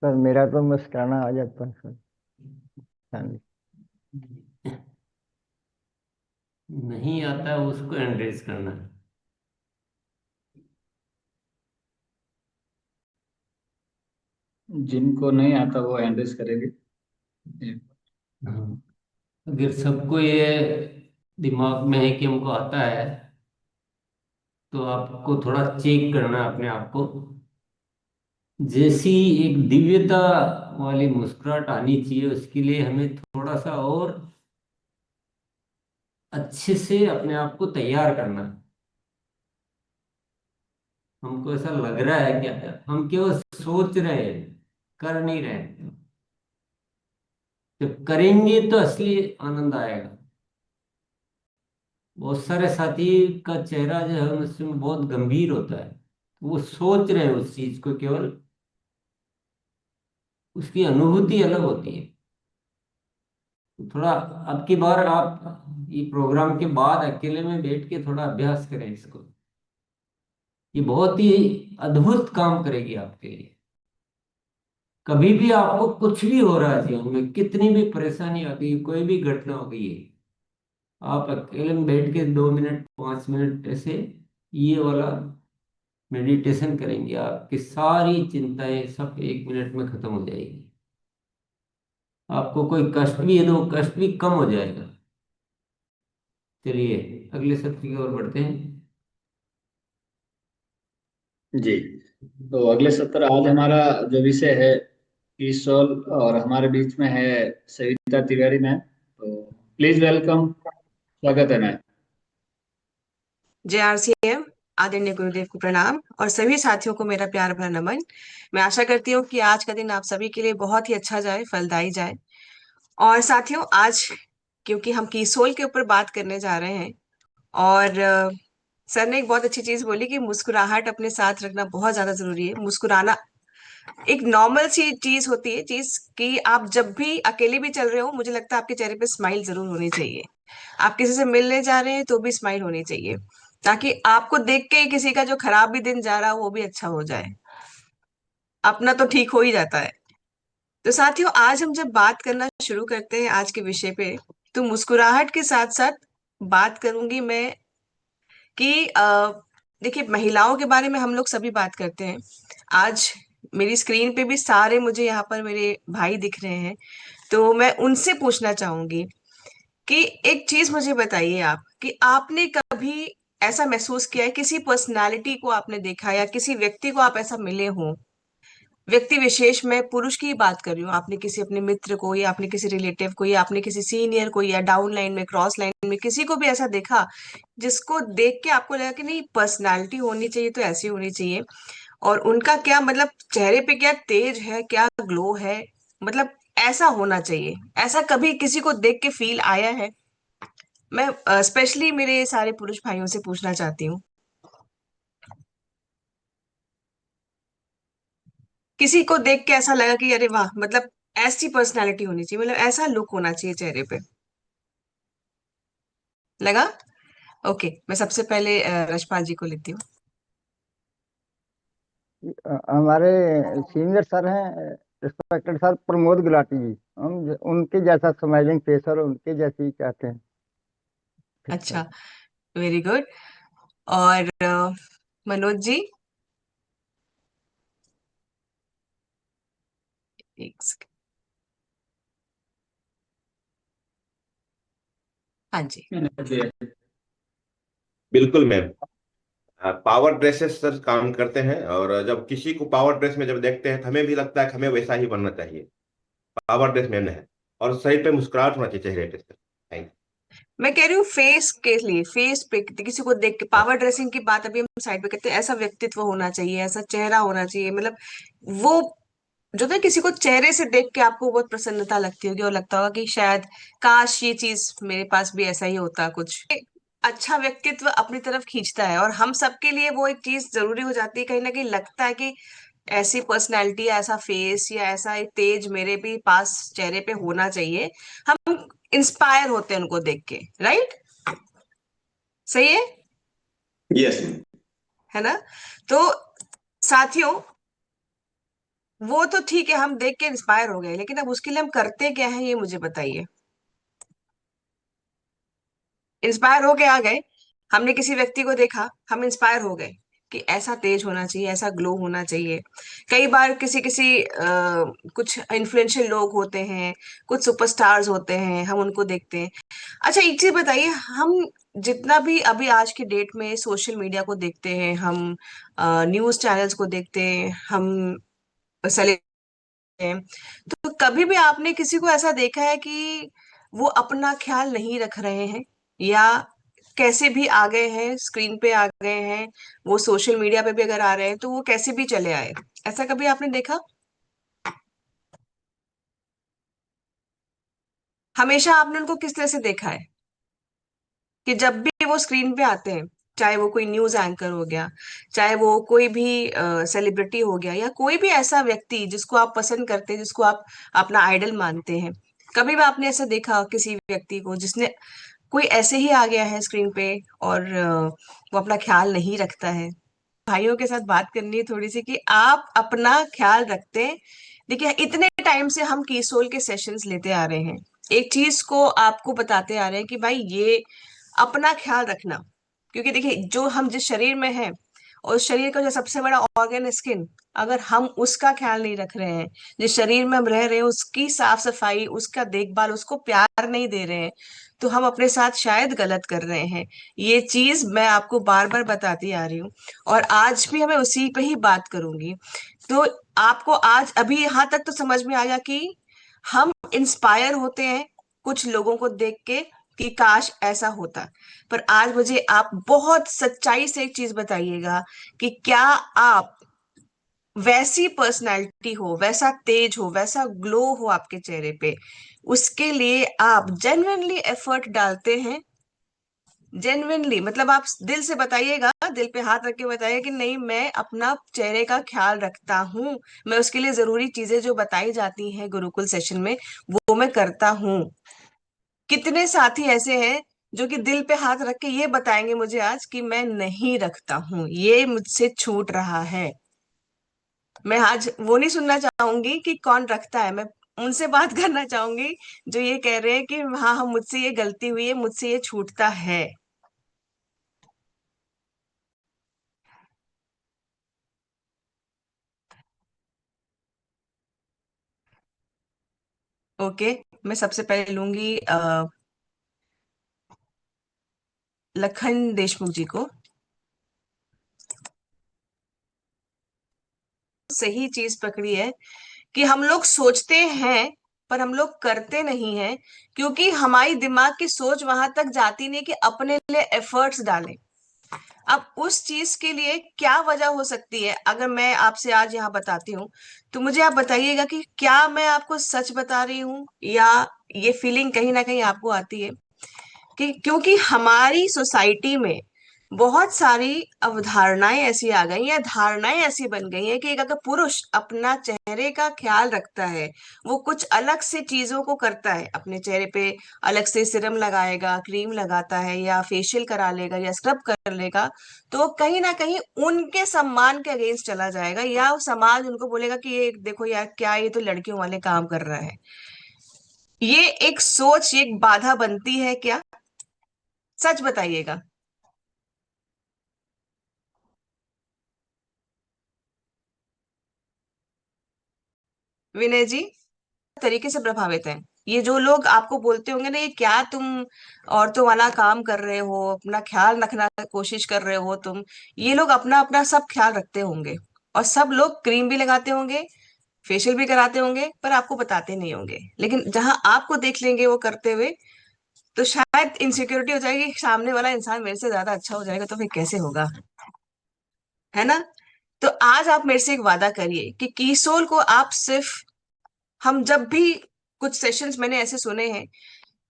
Sir मेरा तो मुस्कुराना आ जाता है सर। हाँ जी। नहीं आता उसको एंड्रेस करना है। जिनको नहीं आता वो हैंडल्स करेंगे। हाँ। अगर सबको ये दिमाग में है कि हमको आता है, तो आपको थोड़ा चेक करना है अपने आप को। जैसी एक दिव्यता वाली मुस्कुराहट आनी चाहिए, उसके लिए हमें थोड़ा सा और अच्छे से अपने आप को तैयार करना है। हमको ऐसा लग रहा है कि हम केवल सोच रहे हैं, कर नहीं रहे हैं। जब करेंगे तो असली आनंद आएगा। बहुत सारे साथी का चेहरा जो है उसमें बहुत गंभीर होता है, वो सोच रहे हैं उस चीज को केवल, उसकी अनुभूति अलग होती है। तो थोड़ा अब की बार आप ये प्रोग्राम के बाद अकेले में बैठ के थोड़ा अभ्यास करें इसको। ये बहुत ही अद्भुत काम करेगी आपके लिए। कभी भी आपको कुछ भी हो रहा है जीवन में, कितनी भी परेशानी आ गई, कोई भी घटना हो गई है, आप अकेले में बैठ के 2 मिनट 5 मिनट ऐसे ये वाला मेडिटेशन करेंगे, आपकी सारी चिंताएं सब 1 मिनट में खत्म हो जाएगी। आपको कोई कष्ट भी है तो वो कष्ट भी कम हो जाएगा। चलिए अगले सत्र की ओर बढ़ते हैं। जी। तो अगले सत्र आज हमारा जो विषय है ईसोल, और हमारे बीच में है सविता तिवारी मैम। तो प्लीज वेलकम, स्वागत है मैम। जय आरसीएम। आदरणीय गुरुदेव को प्रणाम और सभी साथियों को मेरा प्यार भरा नमन। मैं आशा करती हूँ कि आज का दिन आप सभी के लिए बहुत ही अच्छा जाए, फलदायी जाए। और साथियों, आज क्योंकि हम कीसोल के ऊपर बात करने जा रहे हैं, और सर ने एक बहुत अच्छी चीज बोली कि मुस्कुराहट अपने साथ रखना बहुत ज्यादा जरूरी है। मुस्कुराना एक नॉर्मल सी चीज होती है, चीज कि आप जब भी अकेले भी चल रहे हो, मुझे लगता है आपके चेहरे पे स्माइल जरूर होनी चाहिए। आप किसी से मिलने जा रहे हैं तो भी स्माइल होनी चाहिए, ताकि आपको देख के ही किसी का जो खराब भी दिन जा रहा हो वो भी अच्छा हो जाए। अपना तो ठीक हो ही जाता है। तो साथियों, आज हम जब बात करना शुरू करते हैं आज के विषय पे, तो मुस्कुराहट के साथ साथ बात करूंगी मैं कि देखिए, महिलाओं के बारे में हम लोग सभी बात करते हैं। आज मेरी स्क्रीन पे भी सारे मुझे यहाँ पर मेरे भाई दिख रहे हैं, तो मैं उनसे पूछना चाहूंगी कि एक चीज मुझे बताइए आप, कि आपने कभी ऐसा महसूस किया है, किसी पर्सनालिटी को आपने देखा या किसी व्यक्ति को आप ऐसा मिले हो, व्यक्ति विशेष, मैं पुरुष की ही बात कर रही हूँ, आपने किसी अपने मित्र को या आपने किसी रिलेटिव को या आपने किसी सीनियर को या डाउन लाइन में, क्रॉस लाइन में किसी को भी ऐसा देखा जिसको देख के आपको लगा कि नहीं, पर्सनालिटी होनी चाहिए तो ऐसी होनी चाहिए, और उनका क्या मतलब, चेहरे पे क्या तेज है, क्या ग्लो है, मतलब ऐसा होना चाहिए, ऐसा कभी किसी को देख के फील आया है? मैं स्पेशली मेरे सारे पुरुष भाइयों से पूछना चाहती हूँ, किसी को देख के ऐसा लगा कि अरे वाह, मतलब ऐसी पर्सनालिटी होनी चाहिए, मतलब ऐसा लुक होना चाहिए चेहरे पे, लगा? ओके, मैं सबसे पहले रजपाल जी को लेती हूँ। हमारे सीनियर सर हैं, रिस्पेक्टेड सर प्रमोद गुलाटी जी। हम उनके जैसा स्माइलिंग फेस और उनके जैसी चाहते हैं। ठीक सर। अच्छा, वेरी गुड। और मनोज जी? एक सेकंड। हाँ जी। बिल्कुल मैम। पावर ड्रेसेस सर काम करते हैं, और जब किसी को पावर ड्रेस में जब देखते हैं तो हमें भी लगता है कि हमें वैसा ही बनना चाहिए। पावर ड्रेस मैम है, और सही पे मुस्कुराहट होना चाहिए चेहरे पे सर। थैंक मैं कह रही हूँ फेस के लिए, फेस पे किसी को देख के, यू। पावर ड्रेसिंग की बात अभी हम साइड पे करते हैं, ऐसा व्यक्तित्व होना चाहिए, ऐसा चेहरा होना चाहिए, मतलब वो जो ना, किसी को चेहरे से देख के आपको बहुत प्रसन्नता लगती होगी और लगता होगा कि शायद काश ये चीज मेरे पास भी ऐसा ही होता कुछ। अच्छा व्यक्तित्व अपनी तरफ खींचता है, और हम सबके लिए वो एक चीज जरूरी हो जाती है, कहीं ना कहीं लगता है कि ऐसी पर्सनैलिटी या ऐसा फेस या ऐसा एक तेज मेरे भी पास चेहरे पे होना चाहिए। हम इंस्पायर होते हैं उनको देख के, राइट? सही है? यस। है ना? तो साथियों, वो तो ठीक है, हम देख के इंस्पायर हो गए, लेकिन अब उसके लिए हम करते क्या है ये मुझे बताइए। इंस्पायर होके आ गए, हमने किसी व्यक्ति को देखा, हम इंस्पायर हो गए कि ऐसा तेज होना चाहिए, ऐसा ग्लो होना चाहिए। कई बार किसी किसी कुछ इन्फ्लुएंशियल लोग होते हैं, कुछ सुपरस्टार्स होते हैं, हम उनको देखते हैं। अच्छा एक चीज बताइए, हम जितना भी अभी आज की डेट में सोशल मीडिया को देखते हैं, हम न्यूज चैनल्स को देखते हैं, हम हैं, तो कभी भी आपने किसी को ऐसा देखा है कि वो अपना ख्याल नहीं रख रहे हैं, या कैसे भी आ गए हैं, स्क्रीन पे आ गए हैं, वो सोशल मीडिया पे भी अगर आ रहे हैं तो वो कैसे भी चले आए, ऐसा कभी आपने देखा? हमेशा आपने उनको किस तरह से देखा है कि जब भी वो स्क्रीन पे आते हैं, चाहे वो कोई न्यूज एंकर हो गया, चाहे वो कोई भी सेलिब्रिटी हो गया, या कोई भी ऐसा व्यक्ति जिसको आप पसंद करते हैं, जिसको आप अपना आइडल मानते हैं, कभी भी आपने ऐसा देखा किसी व्यक्ति को जिसने कोई ऐसे ही आ गया है स्क्रीन पे, और वो अपना ख्याल नहीं रखता है? भाइयों के साथ बात करनी है थोड़ी सी कि आप अपना ख्याल रखते हैं। देखिए इतने टाइम से हम कीसोल के सेशंस लेते आ रहे हैं, एक चीज को आपको बताते आ रहे हैं कि भाई ये अपना ख्याल रखना, क्योंकि देखिए जो हम जिस शरीर में हैं, और उस शरीर का जो सबसे बड़ा ऑर्गन स्किन, अगर हम उसका ख्याल नहीं रख रहे हैं, जिस शरीर में हम रह रहे हैं उसकी साफ सफाई, उसका देखभाल, उसको प्यार नहीं दे रहे हैं, तो हम अपने साथ शायद गलत कर रहे हैं। ये चीज मैं आपको बार बार बताती आ रही हूँ, और आज भी हमें उसी पे ही बात करूंगी। तो आपको आज अभी यहाँ तक तो समझ में आया कि हम इंस्पायर होते हैं कुछ लोगों को देख के कि काश ऐसा होता, पर आज मुझे आप बहुत सच्चाई से एक चीज बताइएगा कि क्या आप वैसी पर्सनैलिटी हो, वैसा तेज हो, वैसा ग्लो हो आपके चेहरे पे, उसके लिए आप जेन्युइनली एफर्ट डालते हैं? जेन्युइनली मतलब आप दिल से बताइएगा, दिल पे हाथ रख के बताइए कि नहीं मैं अपना चेहरे का ख्याल रखता हूँ, मैं उसके लिए जरूरी चीजें जो बताई जाती हैं गुरुकुल सेशन में वो मैं करता हूँ। कितने साथी ऐसे हैं जो कि दिल पे हाथ रख के ये बताएंगे मुझे आज कि मैं नहीं रखता हूँ, ये मुझसे छूट रहा है? मैं आज वो नहीं सुनना चाहूंगी कि कौन रखता है, मैं उनसे बात करना चाहूंगी जो ये कह रहे हैं कि हाँ हम मुझसे ये गलती हुई है, मुझसे ये छूटता है। ओके, मैं सबसे पहले लूंगी लखन देशमुख जी को। सही चीज पकड़ी है कि हम लोग सोचते हैं पर हम लोग करते नहीं हैं, क्योंकि हमारी दिमाग की सोच वहां तक जाती नहीं कि अपने लिए एफर्ट्स डालें। अब उस चीज के लिए क्या वजह हो सकती है, अगर मैं आपसे आज यहाँ बताती हूँ, तो मुझे आप बताइएगा कि क्या मैं आपको सच बता रही हूँ, या ये फीलिंग कहीं ना कहीं आपको आती है कि क्योंकि हमारी सोसाइटी में बहुत सारी अवधारणाएं ऐसी आ गई या धारणाएं ऐसी बन गई हैं कि एक अगर पुरुष अपना चेहरे का ख्याल रखता है, वो कुछ अलग से चीजों को करता है अपने चेहरे पे, अलग से सीरम लगाएगा, क्रीम लगाता है, या फेशियल करा लेगा, या स्क्रब कर लेगा, तो वो कहीं ना कहीं उनके सम्मान के अगेंस्ट चला जाएगा, या वो समाज उनको बोलेगा कि ये देखो यार क्या ये तो लड़कियों वाले काम कर रहा है। ये एक सोच, एक बाधा बनती है क्या? सच बताइएगा। विनय जी, तरीके से प्रभावित हैं ये जो लोग आपको बोलते होंगे ना, ये क्या तुम औरतों वाला काम कर रहे हो, अपना ख्याल रखना कोशिश कर रहे हो तुम, ये लोग अपना अपना सब ख्याल रखते होंगे, और सब लोग क्रीम भी लगाते होंगे, फेशियल भी कराते होंगे, पर आपको बताते नहीं होंगे, लेकिन जहां आपको देख लेंगे वो करते हुए, तो शायद इनसिक्योरिटी हो जाएगी, सामने वाला इंसान मेरे से ज्यादा अच्छा हो जाएगा तो फिर कैसे होगा, है ना? तो आज आप मेरे से एक वादा करिए कि कीसोल को आप सिर्फ, हम जब भी कुछ सेशंस मैंने ऐसे सुने हैं,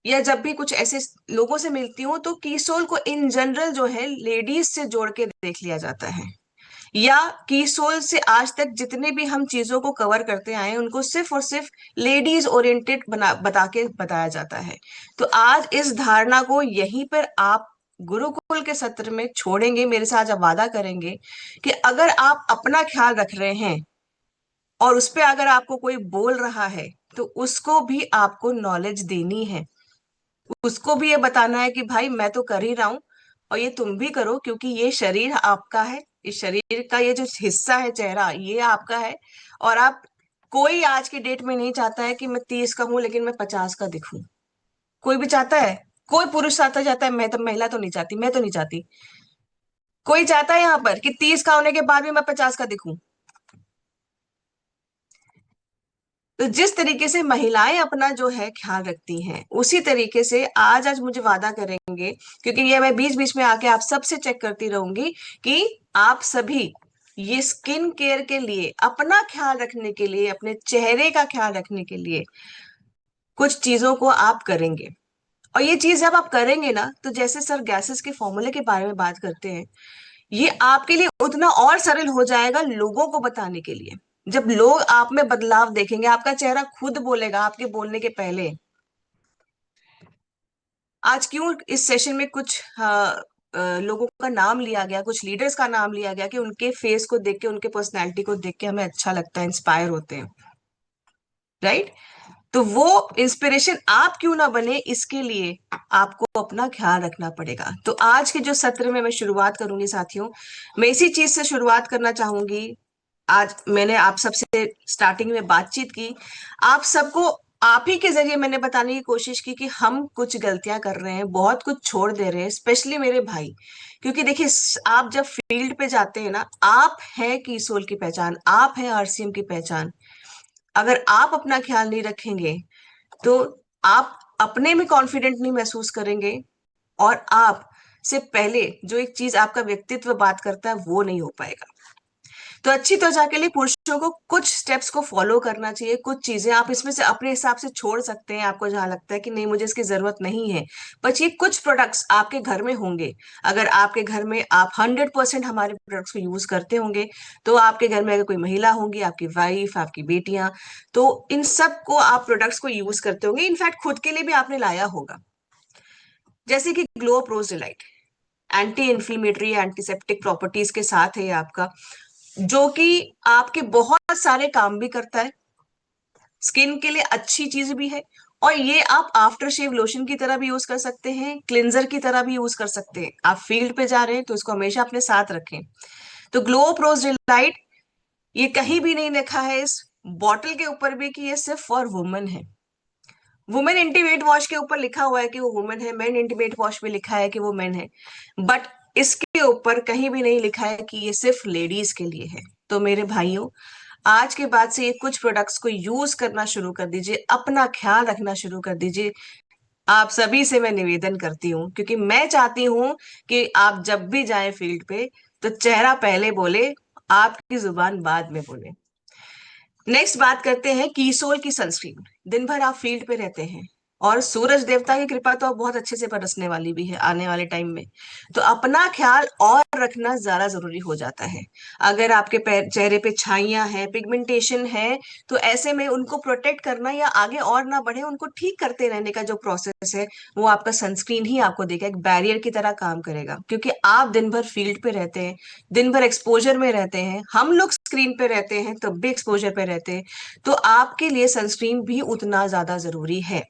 या जब भी कुछ ऐसे लोगों से मिलती हूँ, तो कीसोल को इन जनरल जो है लेडीज से जोड़ के देख लिया जाता है, या कीसोल से आज तक जितने भी हम चीजों को कवर करते आए हैं उनको सिर्फ और सिर्फ लेडीज ओरिएंटेड बना बता के बताया जाता है। तो आज इस धारणा को यहीं पर आप गुरुकुल के सत्र में छोड़ेंगे, मेरे साथ आप वादा करेंगे कि अगर आप अपना ख्याल रख रहे हैं और उस पे अगर आपको कोई बोल रहा है तो उसको भी आपको नॉलेज देनी है, उसको भी ये बताना है कि भाई मैं तो कर ही रहा हूं और ये तुम भी करो, क्योंकि ये शरीर आपका है, इस शरीर का ये जो हिस्सा है चेहरा ये आपका है। और आप, कोई आज के डेट में नहीं चाहता है कि मैं 30 का हूं लेकिन मैं 50 का दिखूं। कोई भी चाहता है? कोई पुरुष चाहता है? मैं तो, महिला तो नहीं चाहती, मैं तो नहीं चाहती। कोई चाहता है यहाँ पर कि 30 का होने के बाद भी मैं 50 का दिखूं? तो जिस तरीके से महिलाएं अपना जो है ख्याल रखती हैं, उसी तरीके से आज आज मुझे वादा करेंगे, क्योंकि ये मैं बीच बीच में आके आप सबसे चेक करती रहूंगी कि आप सभी ये स्किन केयर के लिए, अपना ख्याल रखने के लिए, अपने चेहरे का ख्याल रखने के लिए कुछ चीजों को आप करेंगे। और ये चीज जब आप करेंगे ना, तो जैसे सर गैसेस के फॉर्मूले के बारे में बात करते हैं, ये आपके लिए उतना और सरल हो जाएगा लोगों को बताने के लिए। जब लोग आप में बदलाव देखेंगे, आपका चेहरा खुद बोलेगा आपके बोलने के पहले। आज क्यों इस सेशन में कुछ लोगों का नाम लिया गया, कुछ लीडर्स का नाम लिया गया कि उनके फेस को देख के, उनके पर्सनैलिटी को देख के हमें अच्छा लगता है, इंस्पायर होते हैं, राइट? तो वो इंस्पिरेशन आप क्यों ना बने, इसके लिए आपको अपना ख्याल रखना पड़ेगा। तो आज के जो सत्र में मैं शुरुआत करूंगी साथियों, मैं इसी चीज से शुरुआत करना चाहूंगी। आज मैंने आप सबसे स्टार्टिंग में बातचीत की, आप सबको आप ही के जरिए मैंने बताने की कोशिश की कि हम कुछ गलतियां कर रहे हैं, बहुत कुछ छोड़ दे रहे हैं, स्पेशली मेरे भाई। क्योंकि देखिए, आप जब फील्ड पे जाते हैं ना, आप हैं कीसोल की पहचान, आप हैं आरसीएम की पहचान। अगर आप अपना ख्याल नहीं रखेंगे तो आप अपने में कॉन्फिडेंट नहीं महसूस करेंगे, और आप से पहले जो एक चीज आपका व्यक्तित्व बात करता है वो नहीं हो पाएगा। तो अच्छी त्वचा के लिए पुरुषों को कुछ स्टेप्स को फॉलो करना चाहिए, कुछ चीजें आप इसमें से अपने हिसाब से छोड़ सकते हैं, आपको जहां लगता है कि नहीं मुझे इसकी जरूरत नहीं है। बट ये कुछ प्रोडक्ट्स आपके घर में होंगे, अगर आपके घर में आप 100% हमारे प्रोडक्ट्स को यूज करते होंगे, तो आपके घर में अगर कोई महिला होंगी, आपकी वाइफ, आपकी बेटियां, तो इन सब को आप प्रोडक्ट्स को यूज करते होंगे, इनफैक्ट खुद के लिए भी आपने लाया होगा। जैसे कि glow pros delight anti inflammatory, antiseptic properties के साथ है ये आपका, जो कि आपके बहुत सारे काम भी करता है, स्किन के लिए अच्छी चीज भी है। और ये आप आफ्टर शेव लोशन की तरह भी यूज कर सकते हैं, क्लिंजर की तरह भी यूज कर सकते हैं। आप फील्ड पे जा रहे हैं तो इसको हमेशा अपने साथ रखें। तो ग्लो प्रोज डिलाइट, ये कहीं भी नहीं लिखा है इस बॉटल के ऊपर भी कि ये सिर्फ फॉर वुमेन है। वुमेन इंटीमेट वॉश के ऊपर लिखा हुआ है कि वो वुमेन है, मेन इंटीमेट वॉश में लिखा है कि वो मेन है, बट इसके ऊपर कहीं भी नहीं लिखा है कि ये सिर्फ लेडीज के लिए है। तो मेरे भाइयों, आज के बाद से ये कुछ प्रोडक्ट्स को यूज करना शुरू कर दीजिए, अपना ख्याल रखना शुरू कर दीजिए। आप सभी से मैं निवेदन करती हूँ, क्योंकि मैं चाहती हूँ कि आप जब भी जाए फील्ड पे तो चेहरा पहले बोले, आपकी जुबान बाद में बोले। नेक्स्ट बात करते हैं कीसोल की सनस्क्रीन। दिन भर आप फील्ड पे रहते हैं और सूरज देवता की कृपा तो बहुत अच्छे से बरसने वाली भी है आने वाले टाइम में, तो अपना ख्याल और रखना ज्यादा जरूरी हो जाता है। अगर आपके चेहरे पे छाइयां हैं, पिगमेंटेशन है, तो ऐसे में उनको प्रोटेक्ट करना या आगे और ना बढ़े उनको ठीक करते रहने का जो प्रोसेस है, वो आपका सनस्क्रीन ही आपको देगा, एक बैरियर की तरह काम करेगा। क्योंकि आप दिन भर फील्ड पे रहते हैं, दिन भर एक्सपोजर में रहते हैं, हम लोग स्क्रीन पे रहते हैं तब भी एक्सपोजर पे रहते हैं, तो आपके लिए सनस्क्रीन भी उतना ज्यादा जरूरी है,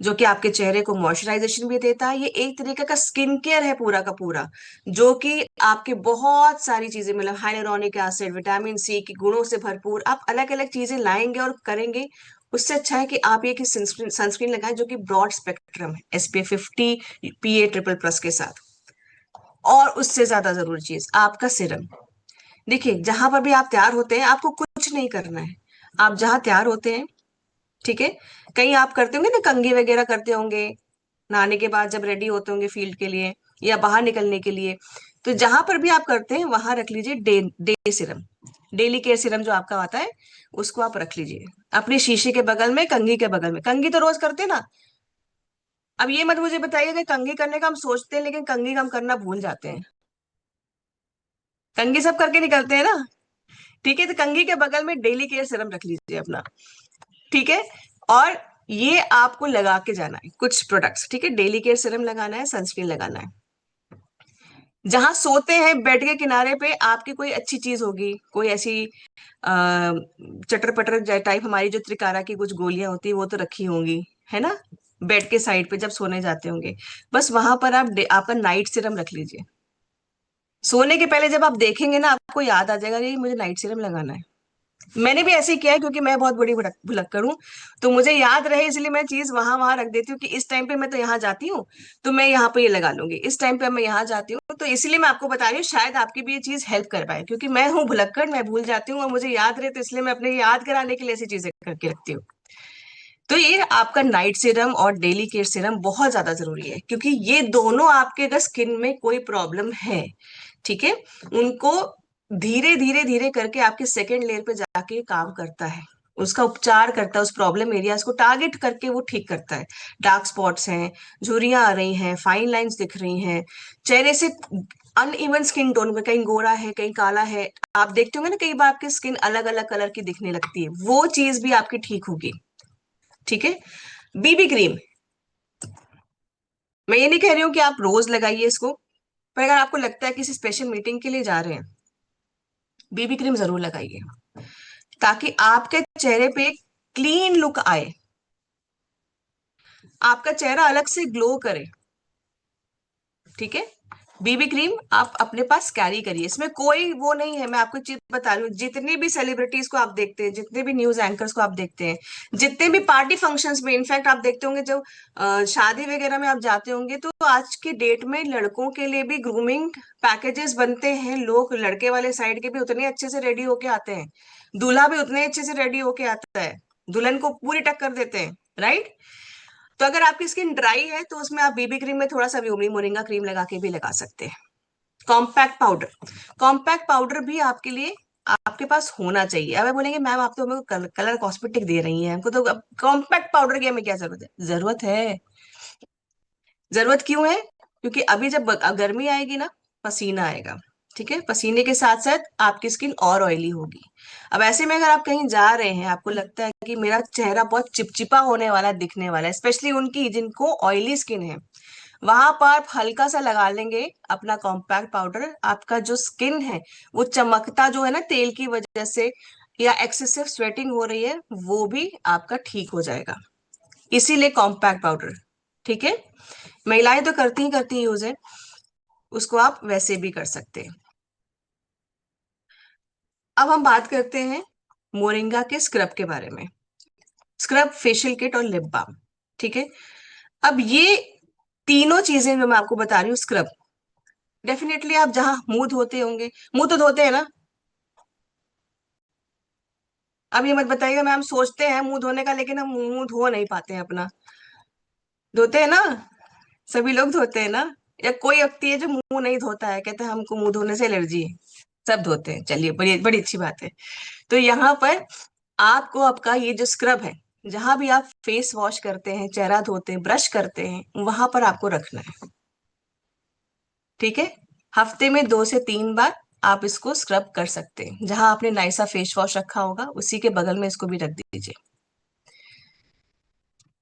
जो कि आपके चेहरे को मॉइस्चराइजेशन भी देता है। ये एक तरीके का स्किन केयर है पूरा का पूरा, जो कि आपके बहुत सारी चीजें, मतलब हाइलुरोनिक एसिड, विटामिन सी के गुणों से भरपूर, आप अलग अलग चीजें लाएंगे और करेंगे। उससे अच्छा है कि आप ये सनस्क्रीन लगाएं जो कि ब्रॉड स्पेक्ट्रम है, SPF 50 PA++ के साथ। और उससे ज्यादा जरूरी चीज आपका सिरम। देखिए, जहां पर भी आप तैयार होते हैं आपको कुछ नहीं करना है, आप जहां तैयार होते हैं, ठीक है, कहीं आप करते होंगे ना, कंघी वगैरह करते होंगे नहाने के बाद जब रेडी होते होंगे फील्ड के लिए या बाहर निकलने के लिए, तो जहां पर भी आप करते हैं वहां रख लीजिए day Siram, daily care Siram जो आपका आता है, उसको आप रख लीजिए अपने शीशे के बगल में, कंघी के बगल में। कंघी तो रोज करते हैं ना। अब ये मत मुझे बताइए कि कंघी करने का हम सोचते हैं लेकिन कंघी हम करना भूल जाते हैं। कंघी सब करके निकलते हैं ना, ठीक है, तो कंघी के बगल में डेली केयर सिरम रख लीजिए अपना, ठीक है। और ये आपको लगा के जाना है कुछ प्रोडक्ट्स, ठीक है, डेली केयर सिरम लगाना है, सनस्क्रीन लगाना है। जहां सोते हैं बेड के किनारे पे आपकी कोई अच्छी चीज होगी, कोई ऐसी चटर पटर टाइप हमारी जो त्रिकारा की कुछ गोलियां होती है वो तो रखी होंगी, है ना, बेड के साइड पे जब सोने जाते होंगे। बस वहां पर आप आपका नाइट सिरम रख लीजिए। सोने के पहले जब आप देखेंगे ना, आपको याद आ जाएगा कि मुझे नाइट सिरम लगाना है। मैंने भी ऐसे ही किया है, क्योंकि मैं बहुत बड़ी भुलक्कड़ हूँ। तो मुझे याद रहे इसलिए मैं चीज वहां वहां रख देती हूँ कि इस टाइम पे मैं तो यहाँ जाती हूँ, तो मैं यहाँ पे ये लगा लूंगी, इस टाइम पे मैं यहाँ जाती हूँ। तो इसलिए मैं आपको बता रही हूँ, शायद आपकी भी ये चीज हेल्प कर पाए, क्योंकि मैं हूँ भुलक्कड़, मैं भूल जाती हूँ और मुझे याद रहे, तो इसलिए मैं अपने याद कराने के लिए ऐसी चीजें करके रखती हूँ। तो ये आपका नाइट सीरम और डेली केयर सीरम बहुत ज्यादा जरूरी है, क्योंकि ये दोनों आपके अगर स्किन में कोई प्रॉब्लम है, ठीक है, उनको धीरे धीरे धीरे करके आपके सेकेंड लेयर पे जाके काम करता है, उसका उपचार करता है, उस प्रॉब्लम एरियाज को टारगेट करके वो ठीक करता है। डार्क स्पॉट्स हैं, झुर्रियां आ रही हैं, फाइन लाइंस दिख रही हैं, चेहरे से अनइवन स्किन टोन में कहीं गोरा है कहीं काला है, आप देखते होंगे ना कई बार आपकी स्किन अलग अलग कलर की दिखने लगती है, वो चीज भी आपकी ठीक होगी। ठीक है। बीबी क्रीम, मैं ये नहीं कह रही हूँ कि आप रोज लगाइए इसको, पर अगर आपको लगता है किसी स्पेशल मीटिंग के लिए जा रहे हैं, बीबी क्रीम जरूर लगाइए, ताकि आपके चेहरे पे क्लीन लुक आए, आपका चेहरा अलग से ग्लो करे। ठीक है। बीबी क्रीम आप अपने पास कैरी करिए, इसमें कोई वो नहीं है। मैं आपको चीज बता रही हूँ, जितनी भी सेलिब्रिटीज को आप देखते हैं, जितने भी न्यूज एंकर्स को आप देखते हैं, जितने भी पार्टी फंक्शंस में, इनफैक्ट आप देखते होंगे जब शादी वगैरह में आप जाते होंगे, तो आज के डेट में लड़कों के लिए भी ग्रूमिंग पैकेजेस बनते हैं। लोग लड़के वाले साइड के भी उतने अच्छे से रेडी होके आते हैं, दूल्हा भी उतने अच्छे से रेडी होके आता है, दुल्हन को पूरी टक्कर देते हैं, राइट। तो अगर आपकी स्किन ड्राई है तो उसमें आप बीबी क्रीम में थोड़ा सा व्योमनी मोरिंगा क्रीम लगा के भी लगा सकते हैं। कॉम्पैक्ट पाउडर, कॉम्पैक्ट पाउडर भी आपके लिए आपके पास होना चाहिए। अब आप बोलेंगे मैम आप तो हमें कलर कॉस्मेटिक दे रही हैं, हमको तो कॉम्पैक्ट पाउडर की हमें क्या जरूरत है? जरूरत है। जरूरत क्यों है? क्योंकि अभी जब गर्मी आएगी ना, पसीना आएगा, ठीक है, पसीने के साथ साथ आपकी स्किन और ऑयली होगी। अब ऐसे में अगर आप कहीं जा रहे हैं, आपको लगता है कि मेरा चेहरा बहुत चिपचिपा होने वाला है, दिखने वाला है, स्पेशली उनकी जिनको ऑयली स्किन है, वहां पर आप हल्का सा लगा लेंगे अपना कॉम्पैक्ट पाउडर, आपका जो स्किन है वो चमकता जो है ना तेल की वजह से, या एक्सेसिव स्वेटिंग हो रही है, वो भी आपका ठीक हो जाएगा। इसीलिए कॉम्पैक्ट पाउडर, ठीक है, महिलाएं तो करती ही यूज है, उसको आप वैसे भी कर सकते हैं। अब हम बात करते हैं मोरिंगा के स्क्रब के बारे में, स्क्रब, फेशियल किट और लिप बाम। ठीक है। अब ये तीनों चीजें जो मैं आपको बता रही हूँ, स्क्रब डेफिनेटली आप जहां मुंह धोते होंगे, मुंह तो धोते हैं ना। अब ये मत बताइएगा मैम सोचते हैं मुंह धोने का, लेकिन हम मुंह धो नहीं पाते हैं अपना। धोते हैं ना, सभी लोग धोते हैं ना, या कोई व्यक्ति है जो मुंह नहीं धोता है, कहते हैं हमको मुंह धोने से एलर्जी है? सब धोते हैं, चलिए बड़ी बड़ी अच्छी बात है। तो यहाँ पर आपको आपका ये जो स्क्रब है, जहां भी आप फेस वॉश करते हैं, चेहरा धोते हैं, ब्रश करते हैं, वहां पर आपको रखना है। ठीक है। हफ्ते में 2 से 3 बार आप इसको स्क्रब कर सकते हैं। जहां आपने नाइसा फेस वॉश रखा होगा उसी के बगल में इसको भी रख दीजिए।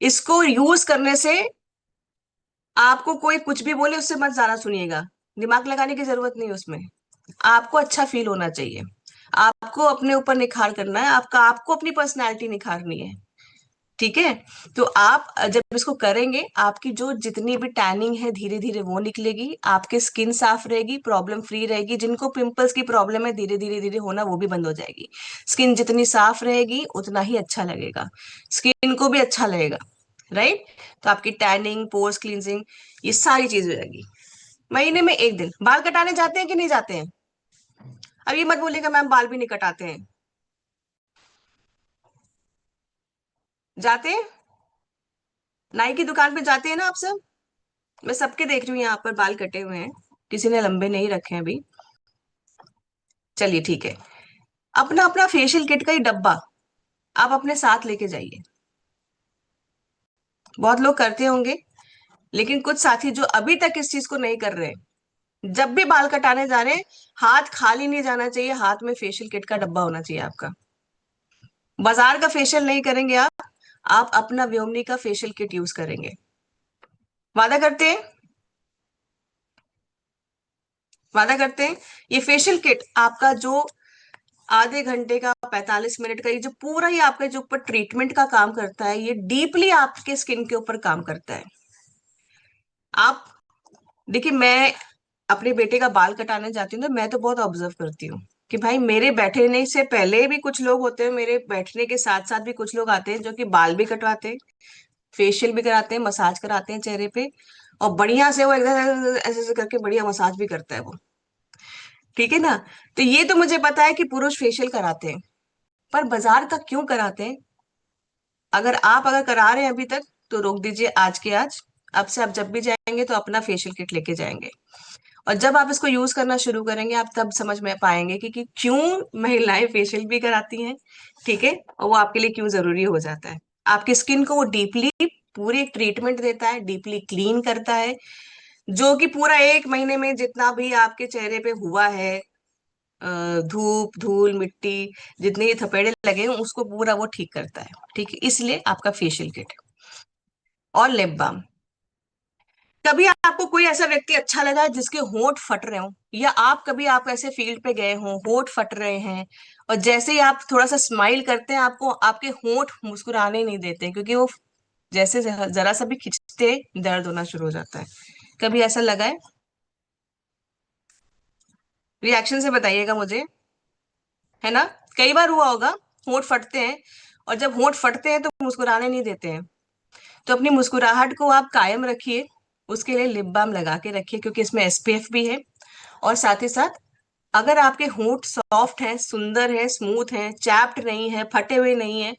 इसको यूज करने से आपको कोई कुछ भी बोले उससे मत ज्यादा सुनिएगा, दिमाग लगाने की जरूरत नहीं है उसमें। आपको अच्छा फील होना चाहिए, आपको अपने ऊपर निखार करना है, आपको अपनी पर्सनैलिटी निखारनी है। ठीक है। तो आप जब इसको करेंगे, आपकी जो जितनी भी टैनिंग है धीरे धीरे वो निकलेगी, आपकी स्किन साफ रहेगी, प्रॉब्लम फ्री रहेगी। जिनको पिंपल्स की प्रॉब्लम है धीरे धीरे धीरे होना, वो भी बंद हो जाएगी। स्किन जितनी साफ रहेगी उतना ही अच्छा लगेगा, स्किन को भी अच्छा लगेगा, राइट। तो आपकी टैनिंग, पोर्स क्लींजिंग, ये सारी चीज हो जाएगी। महीने में 1 दिन बाल कटाने जाते हैं कि नहीं जाते हैं? अब ये मत बोलिएगा मैम बाल भी नहीं कटाते हैं, जाते हैं। नाई की दुकान पे जाते हैं ना आप सब? मैं सबके देख रही हूँ यहाँ पर बाल कटे हुए हैं, किसी ने लंबे नहीं रखे हैं अभी। चलिए ठीक है। अपना अपना फेशियल किट का ही डब्बा आप अपने साथ लेके जाइए। बहुत लोग करते होंगे, लेकिन कुछ साथी जो अभी तक इस चीज को नहीं कर रहे हैं, जब भी बाल कटाने जा रहे हैं, हाथ खाली नहीं जाना चाहिए, हाथ में फेशियल किट का डब्बा होना चाहिए आपका। बाजार का फेशियल नहीं करेंगे आप अपना व्योमनी का फेशियल किट यूज करेंगे। वादा करते हैं? वादा करते हैं ये फेशियल किट आपका जो आधे घंटे का 45 मिनट का ये जो पूरा ही आपका जो ऊपर ट्रीटमेंट का काम करता है, ये डीपली आपके स्किन के ऊपर काम करता है। आप देखिए, मैं अपने बेटे का बाल कटाने जाती हूँ तो मैं तो बहुत ऑब्जर्व करती हूँ कि भाई मेरे बैठने से पहले भी कुछ लोग होते हैं, मेरे बैठने के साथ साथ भी कुछ लोग आते हैं जो कि बाल भी कटवाते हैं, फेशियल भी कराते हैं, मसाज कराते हैं चेहरे पे, और बढ़िया से वो एकदम ऐसे ऐसे करके बढ़िया मसाज भी करता है वो। ठीक है ना? तो ये तो मुझे पता है कि पुरुष फेशियल कराते हैं, पर बाजार का क्यों कराते हैं? अगर करा रहे हैं अभी तक तो रोक दीजिए आज के आज। अब से आप जब भी जाएंगे तो अपना फेशियल किट लेके जाएंगे, और जब आप इसको यूज करना शुरू करेंगे आप तब समझ में पाएंगे कि क्यों महिलाएं फेशियल भी कराती हैं। ठीक है? और वो आपके लिए क्यों जरूरी हो जाता है। आपकी स्किन को वो डीपली पूरी ट्रीटमेंट देता है, डीपली क्लीन करता है, जो कि पूरा 1 महीने में जितना भी आपके चेहरे पे हुआ है, धूप धूल मिट्टी, जितने ये थपेड़े लगे हैं उसको पूरा वो ठीक करता है। ठीक है? इसलिए आपका फेशियल किट और लिप बाम। कभी आपको कोई ऐसा व्यक्ति अच्छा लगा है जिसके होंठ फट रहे हो, या आप ऐसे फील्ड पे गए हो, होंठ फट रहे हैं, और जैसे ही आप थोड़ा सा स्माइल करते हैं आपको आपके होंठ मुस्कुराने नहीं देते, क्योंकि वो जैसे जरा सा भी खिंचते दर्द होना शुरू हो जाता है। कभी ऐसा लगा है? रिएक्शन से बताइएगा मुझे, है ना? कई बार हुआ होगा, होंठ फटते हैं, और जब होंठ फटते हैं तो मुस्कुराने नहीं देते हैं। तो अपनी मुस्कुराहट को आप कायम रखिए, उसके लिए लिप बाम लगा के रखिए, क्योंकि इसमें एसपीएफ भी है। और साथ ही साथ अगर आपके होंठ सॉफ्ट हैं, सुंदर है, स्मूथ हैं, चैप्ड नहीं है, फटे हुए नहीं है,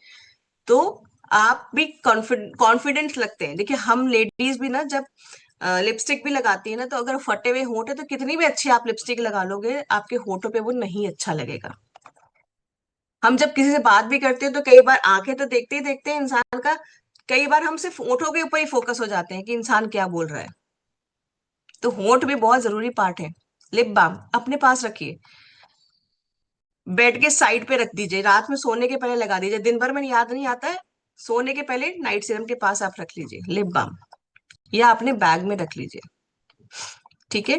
तो आप भी कॉन्फिडेंट लगते हैं। देखिए, हम लेडीज भी ना जब लिपस्टिक भी लगाती है ना, तो अगर फटे हुए होंठ है तो कितनी भी अच्छी आप लिपस्टिक लगा लोगे, आपके होठों पे वो नहीं अच्छा लगेगा। हम जब किसी से बात भी करते हैं तो कई बार आंखें तो देखते ही देखते हैं इंसान का, कई बार हम सिर्फ होठों के ऊपर ही फोकस हो जाते हैं कि इंसान क्या बोल रहा है। तो होंठ भी बहुत जरूरी पार्ट है। लिप बाम अपने पास रखिए, बेड के साइड पे रख दीजिए, रात में सोने के पहले लगा दीजिए, दिन भर में याद नहीं आता है, सोने के पहले नाइट सीरम के पास आप रख लीजिए लिप बाम, या अपने बैग में रख लीजिए। ठीक है?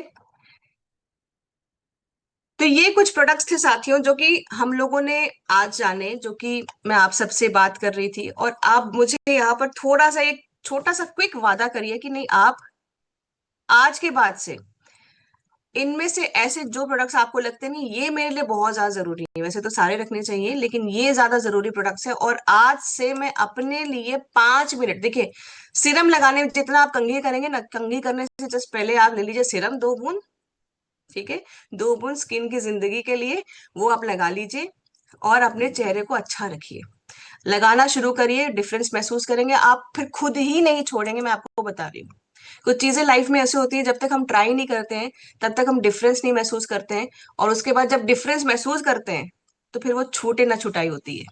तो ये कुछ प्रोडक्ट्स थे साथियों जो कि हम लोगों ने आज जाने, जो कि मैं आप सबसे बात कर रही थी, और आप मुझे यहाँ पर थोड़ा सा एक छोटा सा क्विक वादा करिए कि नहीं, आप आज के बाद से इनमें से ऐसे जो प्रोडक्ट्स आपको लगते हैं नहीं ये मेरे लिए बहुत ज्यादा जरूरी है, वैसे तो सारे रखने चाहिए लेकिन ये ज्यादा जरूरी प्रोडक्ट्स है, और आज से मैं अपने लिए 5 मिनट, देखिए सीरम लगाने में जितना आप कंघी करेंगे ना, कंघी करने से जस्ट पहले आप ले लीजिए सीरम 2 बूंद। ठीक है? 2 बूंद स्किन की जिंदगी के लिए वो आप लगा लीजिए, और अपने चेहरे को अच्छा रखिए, लगाना शुरू करिए, डिफरेंस महसूस करेंगे आप, फिर खुद ही नहीं छोड़ेंगे, मैं आपको बता रही हूँ। कुछ चीजें लाइफ में ऐसी होती है, जब तक हम ट्राई नहीं करते हैं तब तक हम डिफरेंस नहीं महसूस करते हैं, और उसके बाद जब डिफरेंस महसूस करते हैं तो फिर वो छूटे ना छुटाई होती है।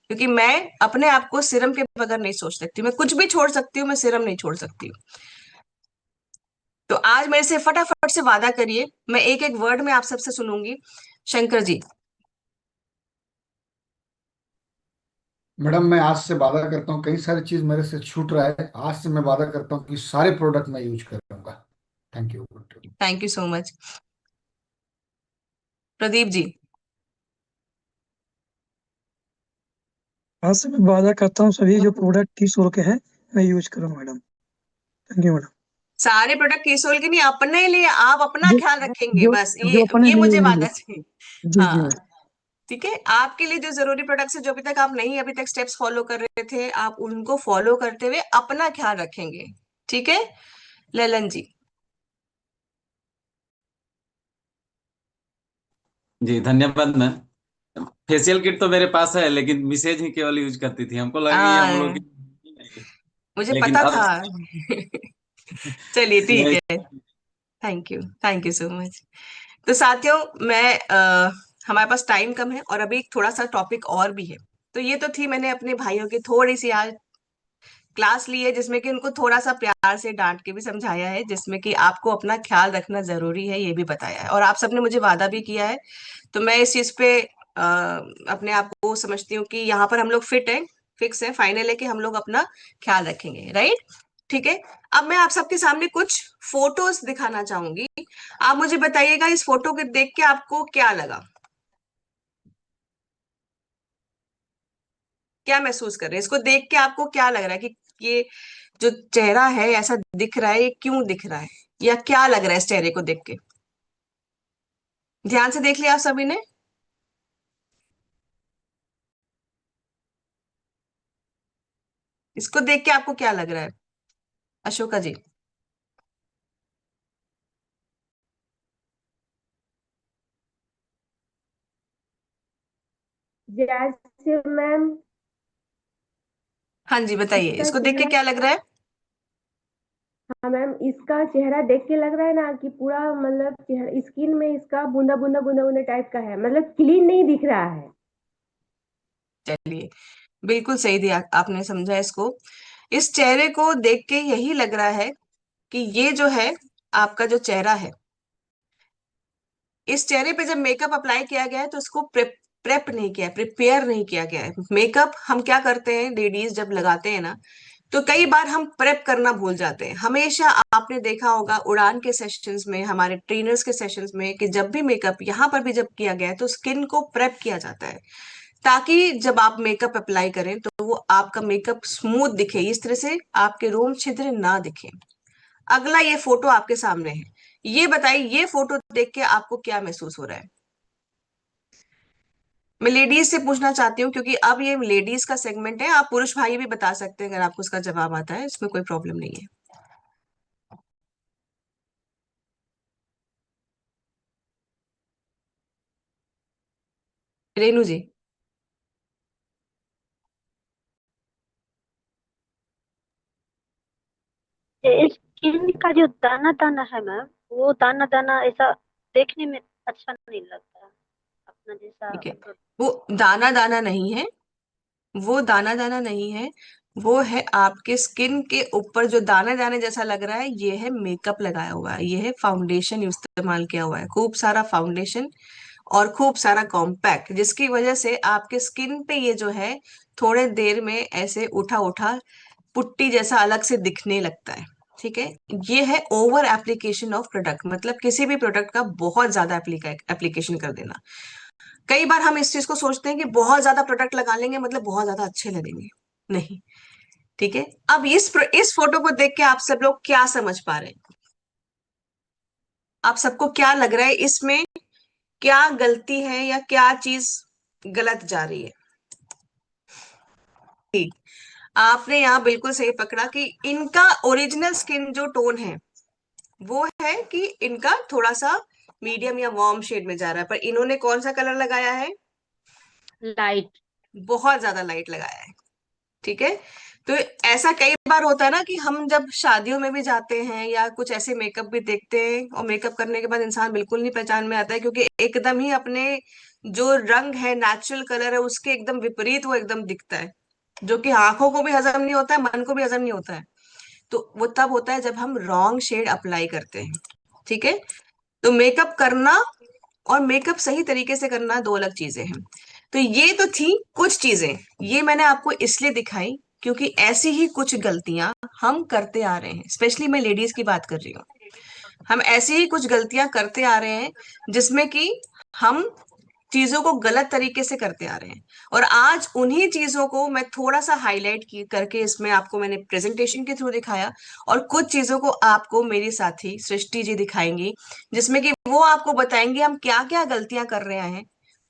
क्योंकि मैं अपने आप को सिरम के बगैर नहीं सोच सकती, मैं कुछ भी छोड़ सकती हूँ, मैं सिरम नहीं छोड़ सकती हूँ। तो आज मेरे से फटाफट से वादा करिए, मैं एक एक वर्ड में आप सबसे सुनूंगी। शंकर जी। मैडम, मैं आज से वादा करता हूँ, कई सारी चीज मेरे से छूट रहा है, आज से मैं वादा करता हूँ कि सारे प्रोडक्ट मैं यूज करूंगा। Thank you. Thank you so much. Pradeep ji. आज से मैं वादा करता हूँ सभी जो प्रोडक्ट 30 के हैं मैं यूज करूँ मैडम। Thank you madam. सारे प्रोडक्ट केसोल के नहीं, अपने लिए आप अपना जो ख्याल रखेंगे, जो बस जो अपने ये लिए मुझे यूज। वादा चाहिए। जी जी हाँ, मैडम। ठीक है, आपके लिए जो जरूरी प्रोडक्ट्स है, जो अभी तक आप नहीं अभी तक स्टेप्स फॉलो कर रहे थे, आप उनको फॉलो करते हुए अपना ख्याल रखेंगे। ठीक है? ललन जी। जी धन्यवाद मैम। फेशियल किट तो मेरे पास है, लेकिन मिसेज ही केवल यूज करती थी, हमको लगा कि ये हम लोग आ, की। मुझे लेकिन पता अब था। चलिए ठीक मैं है। Thank you so much. तो साथियों, मैं हमारे पास टाइम कम है और अभी थोड़ा सा टॉपिक और भी है। तो ये तो थी मैंने अपने भाइयों की थोड़ी सी आज क्लास ली है, जिसमें कि उनको थोड़ा सा प्यार से डांट के भी समझाया है, जिसमें कि आपको अपना ख्याल रखना जरूरी है ये भी बताया है, और आप सबने मुझे वादा भी किया है। तो मैं इस चीज पे अपने आप को समझती हूँ कि यहाँ पर हम लोग फिट है, फिक्स है, फाइनल है कि हम लोग अपना ख्याल रखेंगे, राइट? ठीक है। अब मैं आप सबके सामने कुछ फोटोज दिखाना चाहूंगी। आप मुझे बताइएगा इस फोटो को देख के आपको क्या लगा, क्या महसूस कर रहे हैं, इसको देख के आपको क्या लग रहा है कि ये जो चेहरा है ऐसा दिख रहा है, ये क्यों दिख रहा है, या क्या लग रहा है इस चेहरे को देख के? ध्यान से देख लिया आप सभी ने? इसको देख के आपको क्या लग रहा है, अशोका जी? जैसे मैम हाँ जी बताइए, इसका इसको देख के चेहरा, क्या लग रहा है? हाँ मैम, इसका चेहरा देख के लग रहा है ना कि पूरा मतलब स्किन में इसका बूंदा बूंदा बूंदा बूंदा टाइप का है, मतलब क्लीन नहीं दिख रहा है। चलिए, बिल्कुल सही दिया आपने, समझा इसको। इस चेहरे को देख के यही लग रहा है कि ये जो है आपका जो चेहरा है, इस चेहरे पे जब मेकअप अप्लाई किया गया है तो इसको प्रेप नहीं किया है, प्रिपेयर नहीं किया गया है। मेकअप हम क्या करते हैं लेडीज जब लगाते हैं ना, तो कई बार हम प्रेप करना भूल जाते हैं। हमेशा आपने देखा होगा उड़ान के सेशंस में, हमारे ट्रेनर्स के सेशंस में, कि जब भी मेकअप यहाँ पर भी जब किया गया है तो स्किन को प्रेप किया जाता है, ताकि जब आप मेकअप अप्लाई करें तो वो आपका मेकअप स्मूथ दिखे, इस तरह से आपके रोम छिद्र ना दिखे। अगला ये फोटो आपके सामने है, ये बताइए ये फोटो देख के आपको क्या महसूस हो रहा है? मैं लेडीज से पूछना चाहती हूँ क्योंकि अब ये लेडीज का सेगमेंट है, आप पुरुष भाई भी बता सकते हैं अगर आपको उसका जवाब आता है, इसमें कोई प्रॉब्लम नहीं है। रेनू जी? स्किन का जो दाना दाना है मैम, वो दाना दाना ऐसा देखने में अच्छा नहीं लगता है, अपना जैसा ठीक है, मतलब। वो दाना दाना नहीं है, वो दाना दाना नहीं है, वो है आपके स्किन के ऊपर जो दाने दाने जैसा लग रहा है, ये है मेकअप लगाया हुआ है, ये है फाउंडेशन इस्तेमाल किया हुआ है, खूब सारा फाउंडेशन और खूब सारा कॉम्पैक्ट, जिसकी वजह से आपके स्किन पे ये जो है थोड़े देर में ऐसे उठा उठा पुट्टी जैसा अलग से दिखने लगता है। ठीक है, ये है ओवर एप्लीकेशन ऑफ प्रोडक्ट, मतलब किसी भी प्रोडक्ट का बहुत ज्यादा एप्लीकेशन कर देना। कई बार हम इस चीज को सोचते हैं कि बहुत ज्यादा प्रोडक्ट लगा लेंगे मतलब बहुत ज्यादा अच्छे लगेंगे, नहीं। ठीक है, अब इस फोटो को देख के आप सब लोग क्या समझ पा रहे हैं? आप सबको क्या लग रहा है इसमें क्या गलती है या क्या चीज गलत जा रही है? ठीक, आपने यहाँ बिल्कुल सही पकड़ा कि इनका ओरिजिनल स्किन जो टोन है वो है कि इनका थोड़ा सा मीडियम या वार्म शेड में जा रहा है, पर इन्होंने कौन सा कलर लगाया है? लाइट। बहुत ज्यादा लाइट लगाया है। ठीक है, तो ऐसा कई बार होता है ना कि हम जब शादियों में भी जाते हैं या कुछ ऐसे मेकअप भी देखते हैं और मेकअप करने के बाद इंसान बिल्कुल नहीं पहचान में आता है, क्योंकि एकदम ही अपने जो रंग है, नेचुरल कलर है, उसके एकदम विपरीत वो एकदम दिखता है, जो कि आंखों को भी हजम नहीं होता है, मन को भी हजम नहीं होता है। तो वो तब होता है जब हम रॉन्ग शेड अप्लाई करते हैं। ठीक है, तो मेकअप करना और मेकअप सही तरीके से करना दो अलग चीजें हैं। तो ये तो थी कुछ चीजें, ये मैंने आपको इसलिए दिखाई क्योंकि ऐसी ही कुछ गलतियां हम करते आ रहे हैं, स्पेशली मैं लेडीज की बात कर रही हूँ। हम ऐसी ही कुछ गलतियां करते आ रहे हैं जिसमें कि हम चीजों को गलत तरीके से करते आ रहे हैं, और आज उन्हीं चीजों को मैं थोड़ा सा हाईलाइट की करके इसमें आपको मैंने प्रेजेंटेशन के थ्रू दिखाया, और कुछ चीजों को आपको मेरी साथी सृष्टि जी दिखाएंगी, जिसमें कि वो आपको बताएंगे हम क्या क्या गलतियां कर रहे हैं,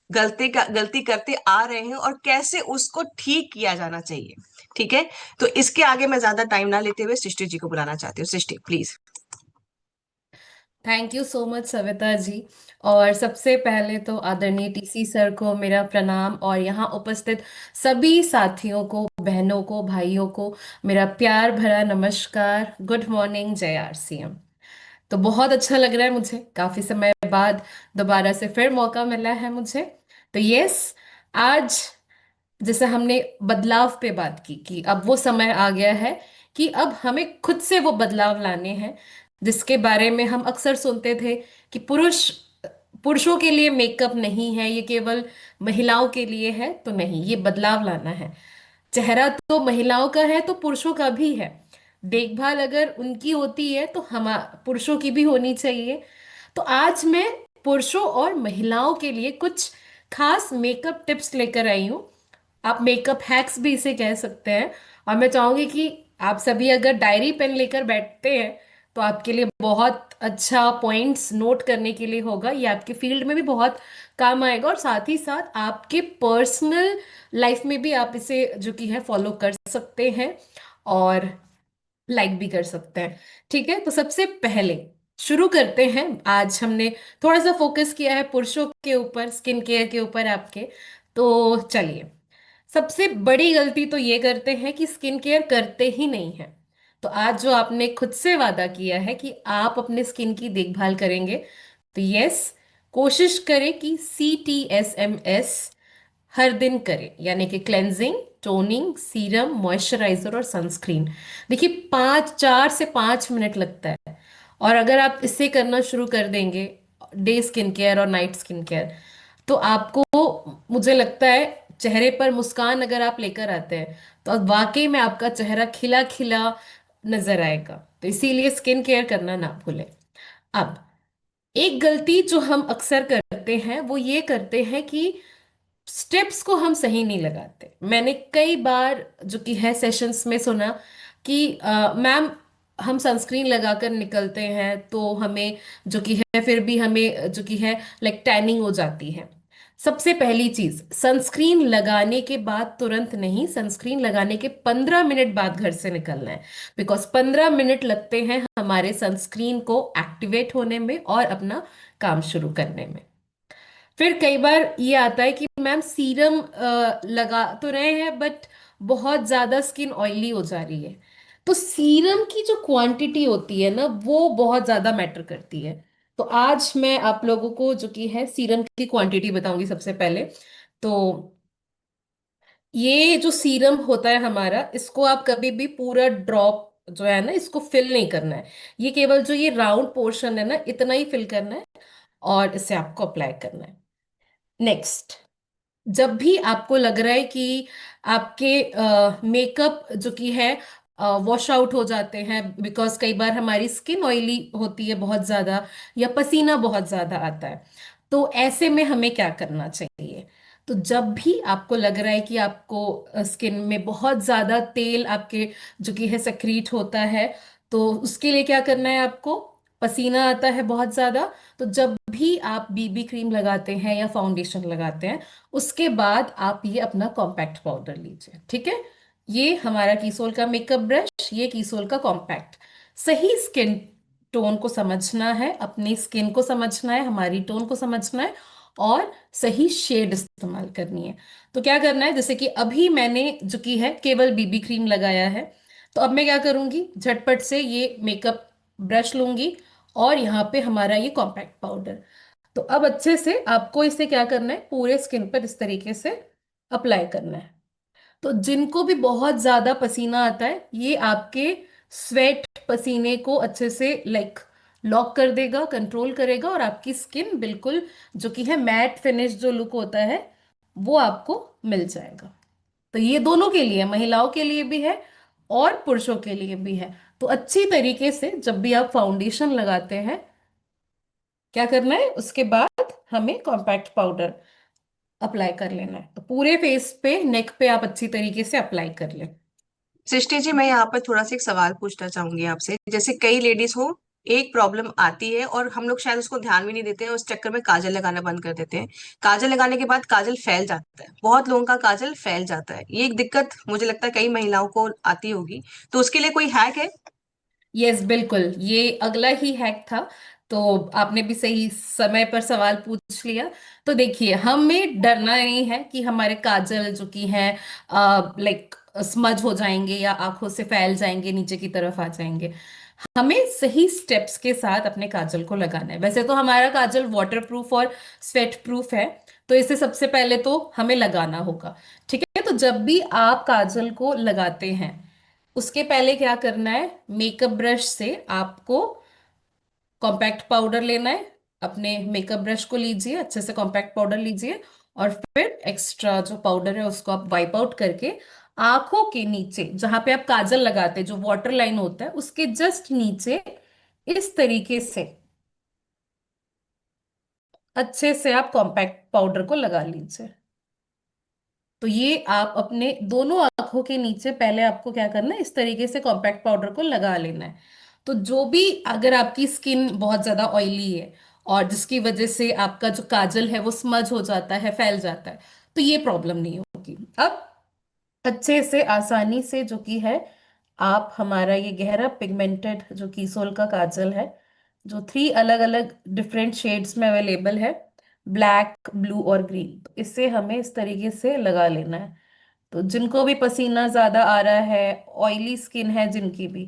गलती करते आ रहे हैं और कैसे उसको ठीक किया जाना चाहिए। ठीक है, तो इसके आगे मैं ज्यादा टाइम ना लेते हुए सृष्टि जी को बुलाना चाहती हूँ। Srishti please. Thank you so much Savita ji. और सबसे पहले तो आदरणीय टीसी सर को मेरा प्रणाम, और यहाँ उपस्थित सभी साथियों को, बहनों को, भाइयों को मेरा प्यार भरा नमस्कार। गुड मॉर्निंग, जय आरसीएम। तो बहुत अच्छा लग रहा है मुझे, काफी समय बाद दोबारा से फिर मौका मिला है मुझे। तो यस, आज जैसे हमने बदलाव पे बात की कि अब वो समय आ गया है कि अब हमें खुद से वो बदलाव लाने हैं, जिसके बारे में हम अक्सर सुनते थे कि पुरुषों के लिए मेकअप नहीं है, ये केवल महिलाओं के लिए है। तो नहीं, ये बदलाव लाना है। चेहरा तो महिलाओं का है तो पुरुषों का भी है। देखभाल अगर उनकी होती है तो हम पुरुषों की भी होनी चाहिए। तो आज मैं पुरुषों और महिलाओं के लिए कुछ खास मेकअप टिप्स लेकर आई हूँ। आप मेकअप हैक्स भी इसे कह सकते हैं। और मैं चाहूंगी कि आप सभी अगर डायरी पेन लेकर बैठते हैं तो आपके लिए बहुत अच्छा पॉइंट्स नोट करने के लिए होगा। ये आपके फील्ड में भी बहुत काम आएगा और साथ ही साथ आपके पर्सनल लाइफ में भी आप इसे जो कि है फॉलो कर सकते हैं और लाइक भी कर सकते हैं। ठीक है, तो सबसे पहले शुरू करते हैं। आज हमने थोड़ा सा फोकस किया है पुरुषों के ऊपर, स्किन केयर के ऊपर आपके। तो चलिए, सबसे बड़ी गलती तो ये करते हैं कि स्किन केयर करते ही नहीं है। तो आज जो आपने खुद से वादा किया है कि आप अपने स्किन की देखभाल करेंगे, तो यस, कोशिश करें कि CTSMS हर दिन करें, यानी कि क्लेंजिंग, टोनिंग, सीरम, मॉइस्चराइजर और सनस्क्रीन। देखिए 4 से 5 मिनट लगता है, और अगर आप इससे करना शुरू कर देंगे, डे स्किन केयर और नाइट स्किन केयर, तो आपको, मुझे लगता है, चेहरे पर मुस्कान अगर आप लेकर आते हैं तो अब वाकई में आपका चेहरा खिला खिला नजर आएगा। तो इसीलिए स्किन केयर करना ना भूलें। अब एक गलती जो हम अक्सर करते हैं वो ये करते हैं कि स्टेप्स को हम सही नहीं लगाते। मैंने कई बार जो कि है सेशंस में सुना कि मैम, हम सनस्क्रीन लगाकर निकलते हैं तो हमें जो कि है फिर भी हमें जो कि है लाइक टैनिंग हो जाती है। सबसे पहली चीज, सनस्क्रीन लगाने के बाद तुरंत नहीं, सनस्क्रीन लगाने के 15 मिनट बाद घर से निकलना है। बिकॉज 15 मिनट लगते हैं हमारे सनस्क्रीन को एक्टिवेट होने में और अपना काम शुरू करने में। फिर कई बार ये आता है कि मैम सीरम लगा तो रहे हैं बट बहुत ज्यादा स्किन ऑयली हो जा रही है। तो सीरम की जो क्वांटिटी होती है ना, वो बहुत ज्यादा मैटर करती है। तो आज मैं आप लोगों को जो कि है सीरम की क्वांटिटी बताऊंगी सबसे पहले। तो ये जो सीरम होता है हमारा, इसको आप कभी भी पूरा ड्रॉप जो है ना, इसको फिल नहीं करना है। ये केवल जो ये राउंड पोर्शन है ना, इतना ही फिल करना है और इसे आपको अप्लाई करना है। नेक्स्ट, जब भी आपको लग रहा है कि आपके मेकअप जो कि है वॉश आउट हो जाते हैं, बिकॉज कई बार हमारी स्किन ऑयली होती है बहुत ज्यादा, या पसीना बहुत ज्यादा आता है, तो ऐसे में हमें क्या करना चाहिए? तो जब भी आपको लग रहा है कि आपको स्किन में बहुत ज्यादा तेल आपके जो कि है सक्रीट होता है, तो उसके लिए क्या करना है आपको? पसीना आता है बहुत ज्यादा, तो जब भी आप BB क्रीम लगाते हैं या फाउंडेशन लगाते हैं, उसके बाद आप ये अपना कॉम्पैक्ट पाउडर लीजिए। ठीक है, ये हमारा कीसोल का मेकअप ब्रश, ये कीसोल का कॉम्पैक्ट। सही स्किन टोन को समझना है, अपनी स्किन को समझना है, हमारी टोन को समझना है और सही शेड इस्तेमाल करनी है। तो क्या करना है, जैसे कि अभी मैंने जो की है केवल BB क्रीम लगाया है, तो अब मैं क्या करूंगी, झटपट से ये मेकअप ब्रश लूंगी और यहाँ पे हमारा ये कॉम्पैक्ट पाउडर। तो अब अच्छे से आपको इसे क्या करना है, पूरे स्किन पर इस तरीके से अप्लाई करना है। तो जिनको भी बहुत ज्यादा पसीना आता है, ये आपके स्वेट पसीने को अच्छे से लाइक लॉक कर देगा, कंट्रोल करेगा, और आपकी स्किन बिल्कुल जो कि है मैट फिनिश जो लुक होता है वो आपको मिल जाएगा। तो ये दोनों के लिए, महिलाओं के लिए भी है और पुरुषों के लिए भी है। तो अच्छी तरीके से जब भी आप फाउंडेशन लगाते हैं, क्या करना है, उसके बाद हमें कॉम्पैक्ट पाउडर अप्लाई कर लेना है। तो पूरे फेस पे, नेक पे आप अच्छी तरीके से अप्लाई कर लें। सृष्टि जी, मैं यहाँ पर थोड़ा सा एक सवाल पूछना चाहूंगी आपसे। जैसे कई लेडीज हो, एक प्रॉब्लम आती है और हम लोग शायद उसको ध्यान भी नहीं देते हैं, उस चक्कर में काजल लगाना बंद कर देते हैं। काजल लगाने के बाद काजल फैल जाता है, बहुत लोगों का काजल फैल जाता है। ये एक दिक्कत मुझे लगता है कई महिलाओं को आती होगी, तो उसके लिए कोई हैक है? यस, बिल्कुल, ये अगला ही हैक था। तो आपने भी सही समय पर सवाल पूछ लिया। तो देखिए, हमें डरना नहीं है कि हमारे काजल जो कि है लाइक स्मज हो जाएंगे या आंखों से फैल जाएंगे, नीचे की तरफ आ जाएंगे। हमें सही स्टेप्स के साथ अपने काजल को लगाना है। वैसे तो हमारा काजल वाटर प्रूफ और स्वेट प्रूफ है, तो इसे सबसे पहले तो हमें लगाना होगा। ठीक है, तो जब भी आप काजल को लगाते हैं, उसके पहले क्या करना है, मेकअप ब्रश से आपको कॉम्पैक्ट पाउडर लेना है। अपने मेकअप ब्रश को लीजिए, अच्छे से कॉम्पैक्ट पाउडर लीजिए, और फिर एक्स्ट्रा जो पाउडर है उसको आप वाइप आउट करके आंखों के नीचे जहां पे आप काजल लगाते हैं, जो वाटर लाइन होता है उसके जस्ट नीचे इस तरीके से अच्छे से आप कॉम्पैक्ट पाउडर को लगा लीजिए। तो ये आप अपने दोनों आंखों के नीचे पहले आपको क्या करना है, इस तरीके से कॉम्पैक्ट पाउडर को लगा लेना है। तो जो भी, अगर आपकी स्किन बहुत ज्यादा ऑयली है और जिसकी वजह से आपका जो काजल है वो स्मज हो जाता है, फैल जाता है, तो ये प्रॉब्लम नहीं होगी। अब अच्छे से आसानी से जो कि है, आप हमारा ये गहरा पिगमेंटेड जो कीसोल का काजल है, जो 3 अलग अलग डिफरेंट शेड्स में अवेलेबल है, ब्लैक, ब्लू और ग्रीन, तो इसे हमें इस तरीके से लगा लेना है। तो जिनको भी पसीना ज्यादा आ रहा है, ऑयली स्किन है जिनकी भी,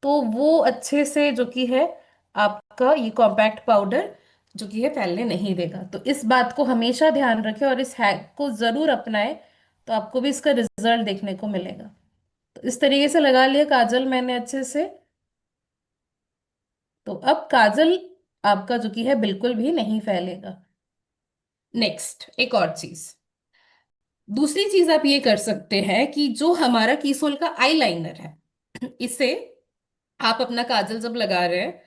तो वो अच्छे से जो कि है आपका ये कॉम्पैक्ट पाउडर जो कि है फैलने नहीं देगा। तो इस बात को हमेशा ध्यान रखें और इस हैक को जरूर अपनाएं, तो आपको भी इसका रिजल्ट देखने को मिलेगा। तो इस तरीके से लगा लिया काजल मैंने अच्छे से। तो अब काजल आपका जो कि है बिल्कुल भी नहीं फैलेगा। नेक्स्ट, एक और चीज, दूसरी चीज आप ये कर सकते हैं कि जो हमारा कीसोल का आईलाइनर है, इसे आप अपना काजल जब लगा रहे हैं,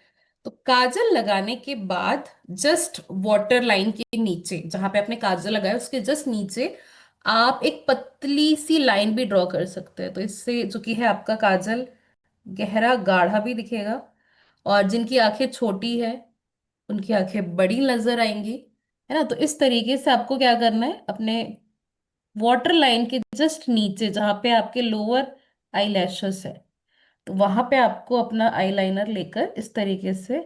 तो काजल लगाने के बाद जस्ट वाटर लाइन के नीचे जहां पे आपने काजल लगाया उसके जस्ट नीचे आप एक पतली सी लाइन भी ड्रॉ कर सकते हैं। तो इससे जो कि है आपका काजल गहरा गाढ़ा भी दिखेगा, और जिनकी आंखें छोटी है उनकी आंखें बड़ी नजर आएंगी, है ना। तो इस तरीके से आपको क्या करना है, अपने वाटर लाइन के जस्ट नीचे जहां पे आपके लोअर आई लैशेस है, तो वहां पे आपको अपना आईलाइनर लेकर इस तरीके से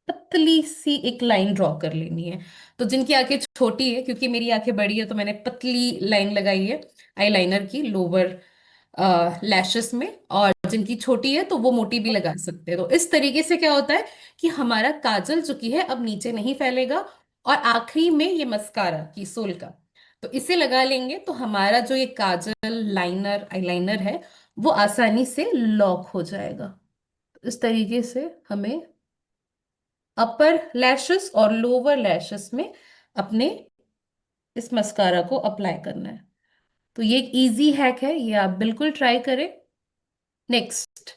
पतली सी एक लाइन ड्रॉ कर लेनी है। तो जिनकी आंखें छोटी है, क्योंकि मेरी आंखें बड़ी है तो मैंने पतली लाइन लगाई है आईलाइनर की लोअर लैशेस में, और जिनकी छोटी है तो वो मोटी भी लगा सकते हैं। तो इस तरीके से क्या होता है कि हमारा काजल जो की है अब नीचे नहीं फैलेगा, और आखिरी में ये मस्कारा की सोल का, तो इसे लगा लेंगे तो हमारा जो ये काजल लाइनर आईलाइनर है वो आसानी से लॉक हो जाएगा। तो इस तरीके से हमें अपर लैशेस और लोअर लैशेस में अपने इस मस्कारा को अप्लाई करना है। तो ये एक इजी हैक है, ये आप बिल्कुल ट्राई करें। नेक्स्ट,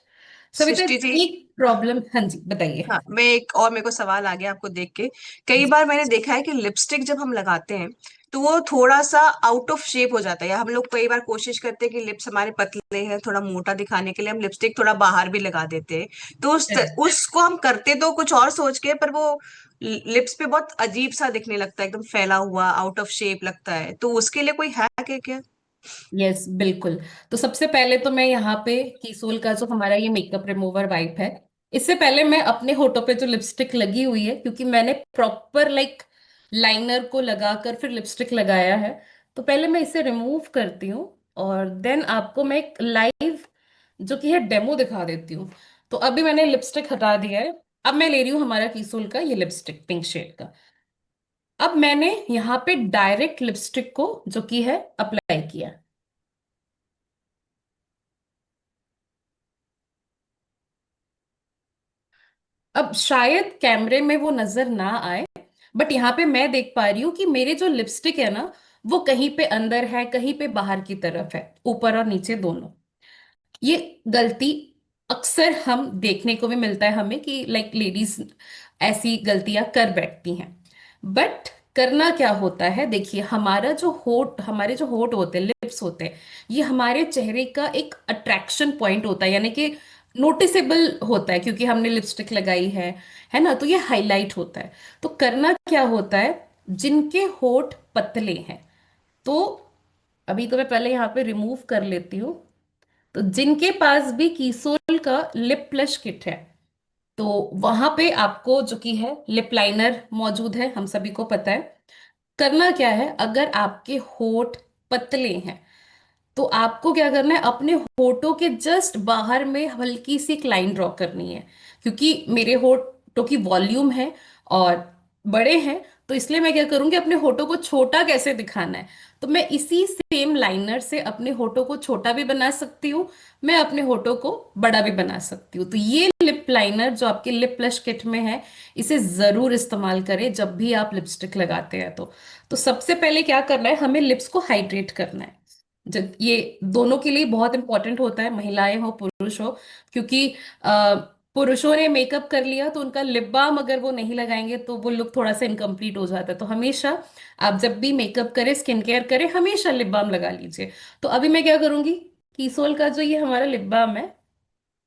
सविता सृष्टि जी, जी, एक प्रॉब्लम, हाँ जी बताइए। हाँ, मैं एक और, मेरे को सवाल आ गया आपको देख के। कई बार मैंने देखा है कि लिपस्टिक जब हम लगाते हैं तो वो थोड़ा सा आउट ऑफ शेप हो जाता है, या हम लोग कई बार कोशिश करते हैं कि लिप्स हमारे पतले हैं, थोड़ा मोटा दिखाने के लिए हम लिपस्टिक थोड़ा बाहर भी लगा देते हैं। तो उसको हम करते तो कुछ और सोच के, पर वो लिप्स पे बहुत अजीब सा दिखने लगता है, एकदम फैला हुआ आउट ऑफ शेप लगता है। तो उसके लिए कोई हैक है क्या? यस, बिल्कुल। तो सबसे पहले तो मैं यहाँ पे कीसोल का जो हमारा ये मेकअप रिमूवर वाइप है, इससे पहले मैं अपने होठों पे जो लिपस्टिक लगी हुई है, क्योंकि मैंने प्रॉपर लाइक लाइनर को लगाकर फिर लिपस्टिक लगाया है, तो पहले मैं इसे रिमूव करती हूँ और देन आपको मैं एक लाइव जो कि है डेमो दिखा देती हूँ। तो अभी मैंने लिपस्टिक हटा दिया है, अब मैं ले रही हूँ हमारा कीसोल का ये लिपस्टिक पिंक शेड का। अब मैंने यहाँ पे डायरेक्ट लिपस्टिक को जो कि है अप्लाई किया। अब शायद कैमरे में वो नजर ना आए, बट यहाँ पे मैं देख पा रही हूँ कि मेरे जो लिपस्टिक है ना, वो कहीं पे अंदर है, कहीं पे बाहर की तरफ है, ऊपर और नीचे दोनों। ये गलती अक्सर हम देखने को भी मिलता है हमें कि लाइक लेडीज ऐसी गलतियां कर बैठती हैं। बट करना क्या होता है, देखिए हमारे जो होठ होते हैं, लिप्स होते हैं, ये हमारे चेहरे का एक अट्रैक्शन पॉइंट होता है, यानी कि नोटिसेबल होता है क्योंकि हमने लिपस्टिक लगाई है ना, तो ये हाईलाइट होता है। तो करना क्या होता है, जिनके होठ पतले हैं, तो अभी तो मैं पहले यहाँ पे रिमूव कर लेती हूँ। तो जिनके पास भी कीसोल का लिप प्लश किट है, तो वहां पे आपको जो कि है लिप लाइनर मौजूद है, हम सभी को पता है। करना क्या है, अगर आपके होठ पतले हैं तो आपको क्या करना है, अपने होठों के जस्ट बाहर में हल्की सी एक लाइन ड्रॉ करनी है। क्योंकि मेरे होठों की वॉल्यूम है और बड़े हैं, तो इसलिए मैं क्या करूंगी, अपने होठों को छोटा कैसे दिखाना है, तो मैं इसी सेम लाइनर से अपने होठों को छोटा भी बना सकती हूँ, मैं अपने होठों को बड़ा भी बना सकती हूँ। तो ये लिप लाइनर जो आपके लिप प्लश किट में है, इसे जरूर इस्तेमाल करें जब भी आप लिपस्टिक लगाते हैं। तो सबसे पहले क्या करना है, हमें लिप्स को हाइड्रेट करना है। ये दोनों के लिए बहुत इंपॉर्टेंट होता है, महिलाएं हो पुरुष हो, क्योंकि अ, पुरुषों ने मेकअप कर लिया तो उनका लिप बाम अगर वो नहीं लगाएंगे तो वो लुक थोड़ा सा इनकम्प्लीट हो जाता है। तो हमेशा आप जब भी मेकअप करें, स्किन केयर करें, हमेशा लिप बाम लगा लीजिए। तो अभी मैं क्या करूंगी, कीसोल का जो ये हमारा लिप बाम है,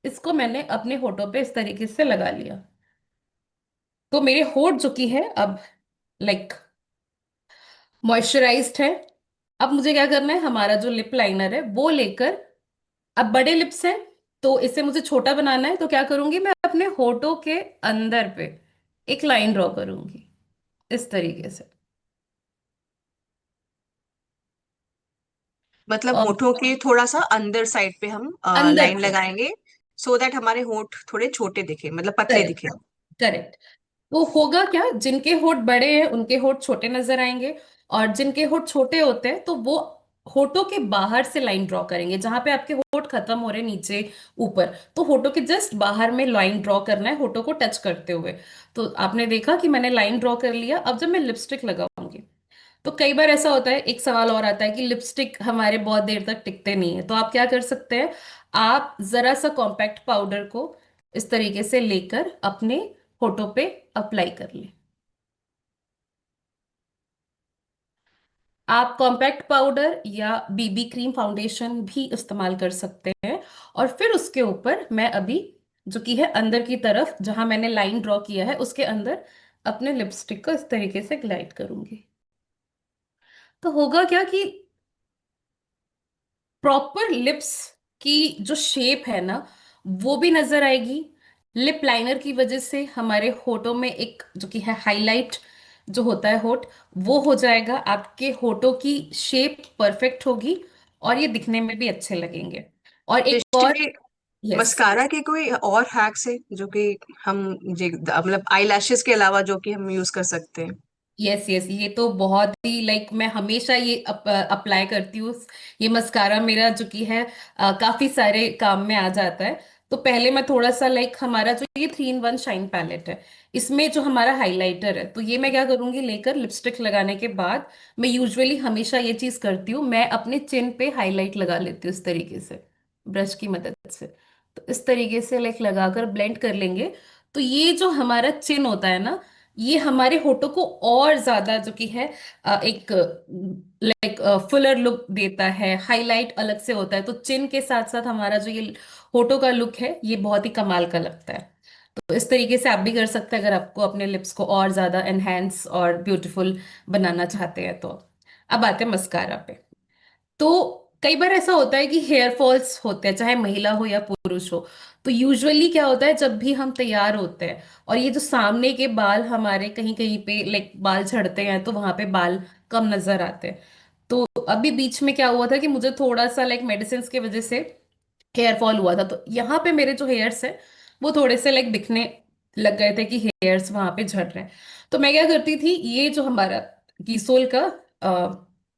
इसको मैंने अपने होठों पे इस तरीके से लगा लिया। तो मेरे होठ जो की है अब लाइक मॉइस्चराइज्ड है। अब मुझे क्या करना है, हमारा जो लिप लाइनर है वो लेकर, अब बड़े लिप्स हैं तो इसे मुझे छोटा बनाना है, तो क्या करूंगी, मैं अपने होठों के अंदर पे एक लाइन ड्रॉ करूंगी इस तरीके से। मतलब और होठों के थोड़ा सा अंदर साइड पे हम अंदर लाइन पे, लगाएंगे, सो दैट हमारे होठ थोड़े छोटे दिखे, मतलब पतले करेक्ट, दिखे। करेक्ट। तो होगा क्या, जिनके होठ बड़े हैं उनके होठ छोटे नजर आएंगे, और जिनके होठ छोटे होते हैं तो वो होठों के बाहर से लाइन ड्रॉ करेंगे, जहां पे आपके होठ खत्म हो रहे हैं नीचे ऊपर, तो होठों के जस्ट बाहर में लाइन ड्रॉ करना है, होठों को टच करते हुए। तो आपने देखा कि मैंने लाइन ड्रॉ कर लिया। अब जब मैं लिपस्टिक लगाऊंगी, तो कई बार ऐसा होता है, एक सवाल और आता है कि लिपस्टिक हमारे बहुत देर तक टिकते नहीं है, तो आप क्या कर सकते हैं, आप जरा सा कॉम्पैक्ट पाउडर को इस तरीके से लेकर अपने होठों पे अप्लाई कर लें। आप कॉम्पैक्ट पाउडर या बीबी क्रीम फाउंडेशन भी इस्तेमाल कर सकते हैं। और फिर उसके ऊपर मैं अभी जो कि है अंदर की तरफ जहां मैंने लाइन ड्रॉ किया है उसके अंदर अपने लिपस्टिक को इस तरीके से ग्लाइड करूंगी। तो होगा क्या कि प्रॉपर लिप्स की जो शेप है ना, वो भी नजर आएगी। लिप लाइनर की वजह से हमारे होठों में एक जो कि है हाईलाइट जो होता है होठ, वो हो जाएगा, आपके होठों की शेप परफेक्ट होगी और ये दिखने में भी अच्छे लगेंगे। और एक दृष्टि और, जी, यस, मस्कारा के कोई और हैक्स है जो कि हम मतलब आई लैशेस के अलावा जो कि हम यूज कर सकते हैं? यस, यस, ये तो बहुत ही लाइक मैं हमेशा ये अप्लाई करती हूँ। ये मस्कारा मेरा जो कि है काफी सारे काम में आ जाता है। तो पहले मैं थोड़ा सा लाइक हमारा जो ये 3-in-1 शाइन पैलेट है, इसमें जो हमारा हाइलाइटर है, तो ये मैं क्या करूंगी, लेकर लिपस्टिक लगाने के बाद मैं यूजुअली हमेशा ये चीज करती हूँ, मैं अपने चिन पे हाईलाइट लगा लेती हूँ इस तरीके से, ब्रश की मदद से। तो इस तरीके से लाइक लगाकर ब्लेंड कर लेंगे, तो ये जो हमारा चिन होता है ना, ये हमारे होठों को और ज्यादा जो कि है एक लाइक फुलर लुक देता है, हाईलाइट अलग से होता है। तो चिन के साथ साथ हमारा जो ये होठों का लुक है, ये बहुत ही कमाल का लगता है। तो इस तरीके से आप भी कर सकते हैं अगर आपको अपने लिप्स को और ज्यादा एनहेंस और ब्यूटीफुल बनाना चाहते हैं तो। अब आते हैं मस्कारा पे। तो कई बार ऐसा होता है कि हेयर फॉल्स होते हैं, चाहे महिला हो या पुरुष हो। तो यूजुअली क्या होता है, जब भी हम तैयार होते हैं और ये जो सामने के बाल हमारे कहीं कहीं पे लाइक बाल झड़ते हैं, तो वहां पे बाल कम नजर आते हैं। तो अभी बीच में क्या हुआ था कि मुझे थोड़ा सा लाइक मेडिसिन की वजह से हेयर फॉल हुआ था, तो यहाँ पे मेरे जो हेयर्स है वो थोड़े से लाइक दिखने लग गए थे कि हेयर्स वहां पे झड़ रहे हैं। तो मैं क्या करती थी, ये जो हमारा कीसोल का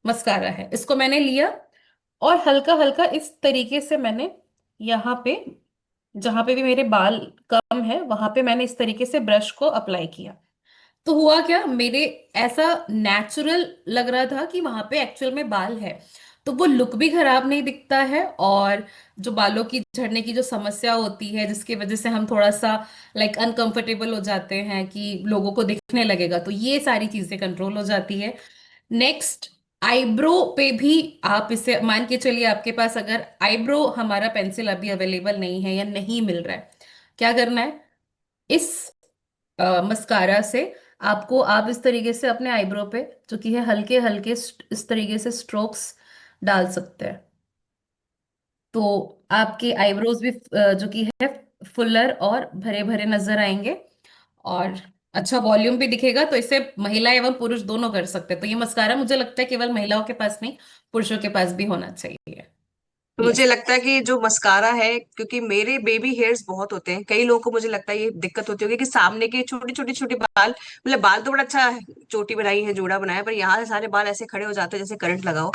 मस्कारा है, इसको मैंने लिया और हल्का हल्का इस तरीके से मैंने यहाँ पे जहां पे भी मेरे बाल कम है वहां पे मैंने इस तरीके से ब्रश को अप्लाई किया। तो हुआ क्या, मेरे ऐसा नेचुरल लग रहा था कि वहां पे एक्चुअल में बाल है, तो वो लुक भी खराब नहीं दिखता है। और जो बालों की झड़ने की जो समस्या होती है जिसकी वजह से हम थोड़ा सा लाइक अनकंफर्टेबल हो जाते हैं कि लोगों को दिखने लगेगा, तो ये सारी चीजें कंट्रोल हो जाती है। नेक्स्ट, आईब्रो पे भी आप इसे मान के चलिए, आपके पास अगर आईब्रो हमारा पेंसिल अभी अवेलेबल नहीं है या नहीं मिल रहा है, क्या करना है, इस मस्कारा से आपको, आप इस तरीके से अपने आईब्रो पे जो कि है हल्के हल्के इस तरीके से स्ट्रोक्स डाल सकते हैं। तो आपके आईब्रोज भी जो कि है फुलर और भरे भरे नजर आएंगे और अच्छा वॉल्यूम भी दिखेगा। तो इसे महिला एवं पुरुष दोनों कर सकते हैं। तो ये मस्कारा मुझे लगता है केवल महिलाओं के पास नहीं, पुरुषों के पास भी होना चाहिए। तो मुझे यस, लगता है कि जो मस्कारा है, क्योंकि मेरे बेबी हेयर्स बहुत होते हैं, कई लोगों को मुझे लगता है ये दिक्कत होती होगी कि सामने के छोटे छोटे छोटे बाल, मतलब बाल तो बड़ा अच्छा है, चोटी बनाई है, जूड़ा बनाया, पर यहाँ से सारे बाल ऐसे खड़े हो जाते हैं जैसे करंट लगाओ।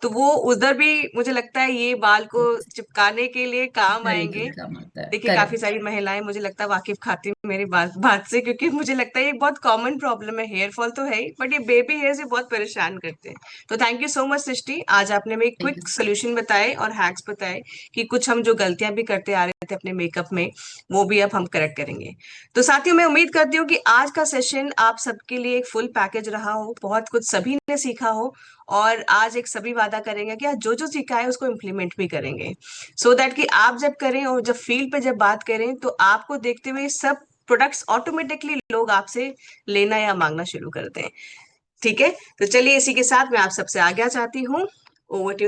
तो वो उधर भी मुझे लगता है ये बाल को चिपकाने के लिए काम वेरी आएंगे। गुड काम आता है, देखिए काफी करेक्ट। सारी महिलाएं मुझे लगता है वाकिफ खाती हैं मेरी बात से, क्योंकि मुझे लगता है ये बहुत कॉमन प्रॉब्लम है। हेयर फॉल तो है ही, बट ये बेबी हेयर से बहुत परेशान करते हैं। तो थैंक यू सो मच सृष्टि, आज आपने हमें थैंक क्विक सोल्यूशन बताए और हैक्स बताए कि कुछ हम जो गलतियां भी करते आ रहे थे अपने मेकअप में, वो भी अब हम करेक्ट करेंगे। तो साथियों, मैं उम्मीद करती हूँ कि आज का सेशन आप सबके लिए एक फुल पैकेज रहा हो, बहुत कुछ सभी ने सीखा हो, और आज एक सभी वादा करेंगे कि आज जो जो सीखा है उसको इम्प्लीमेंट भी करेंगे, सो दैट कि आप जब करें और जब फील्ड पे जब बात करें तो आपको देखते हुए सब प्रोडक्ट्स ऑटोमेटिकली लोग आपसे लेना या मांगना शुरू कर दें। ठीक है, तो चलिए इसी के साथ मैं आप सबसे आज्ञा चाहती हूँ। Over to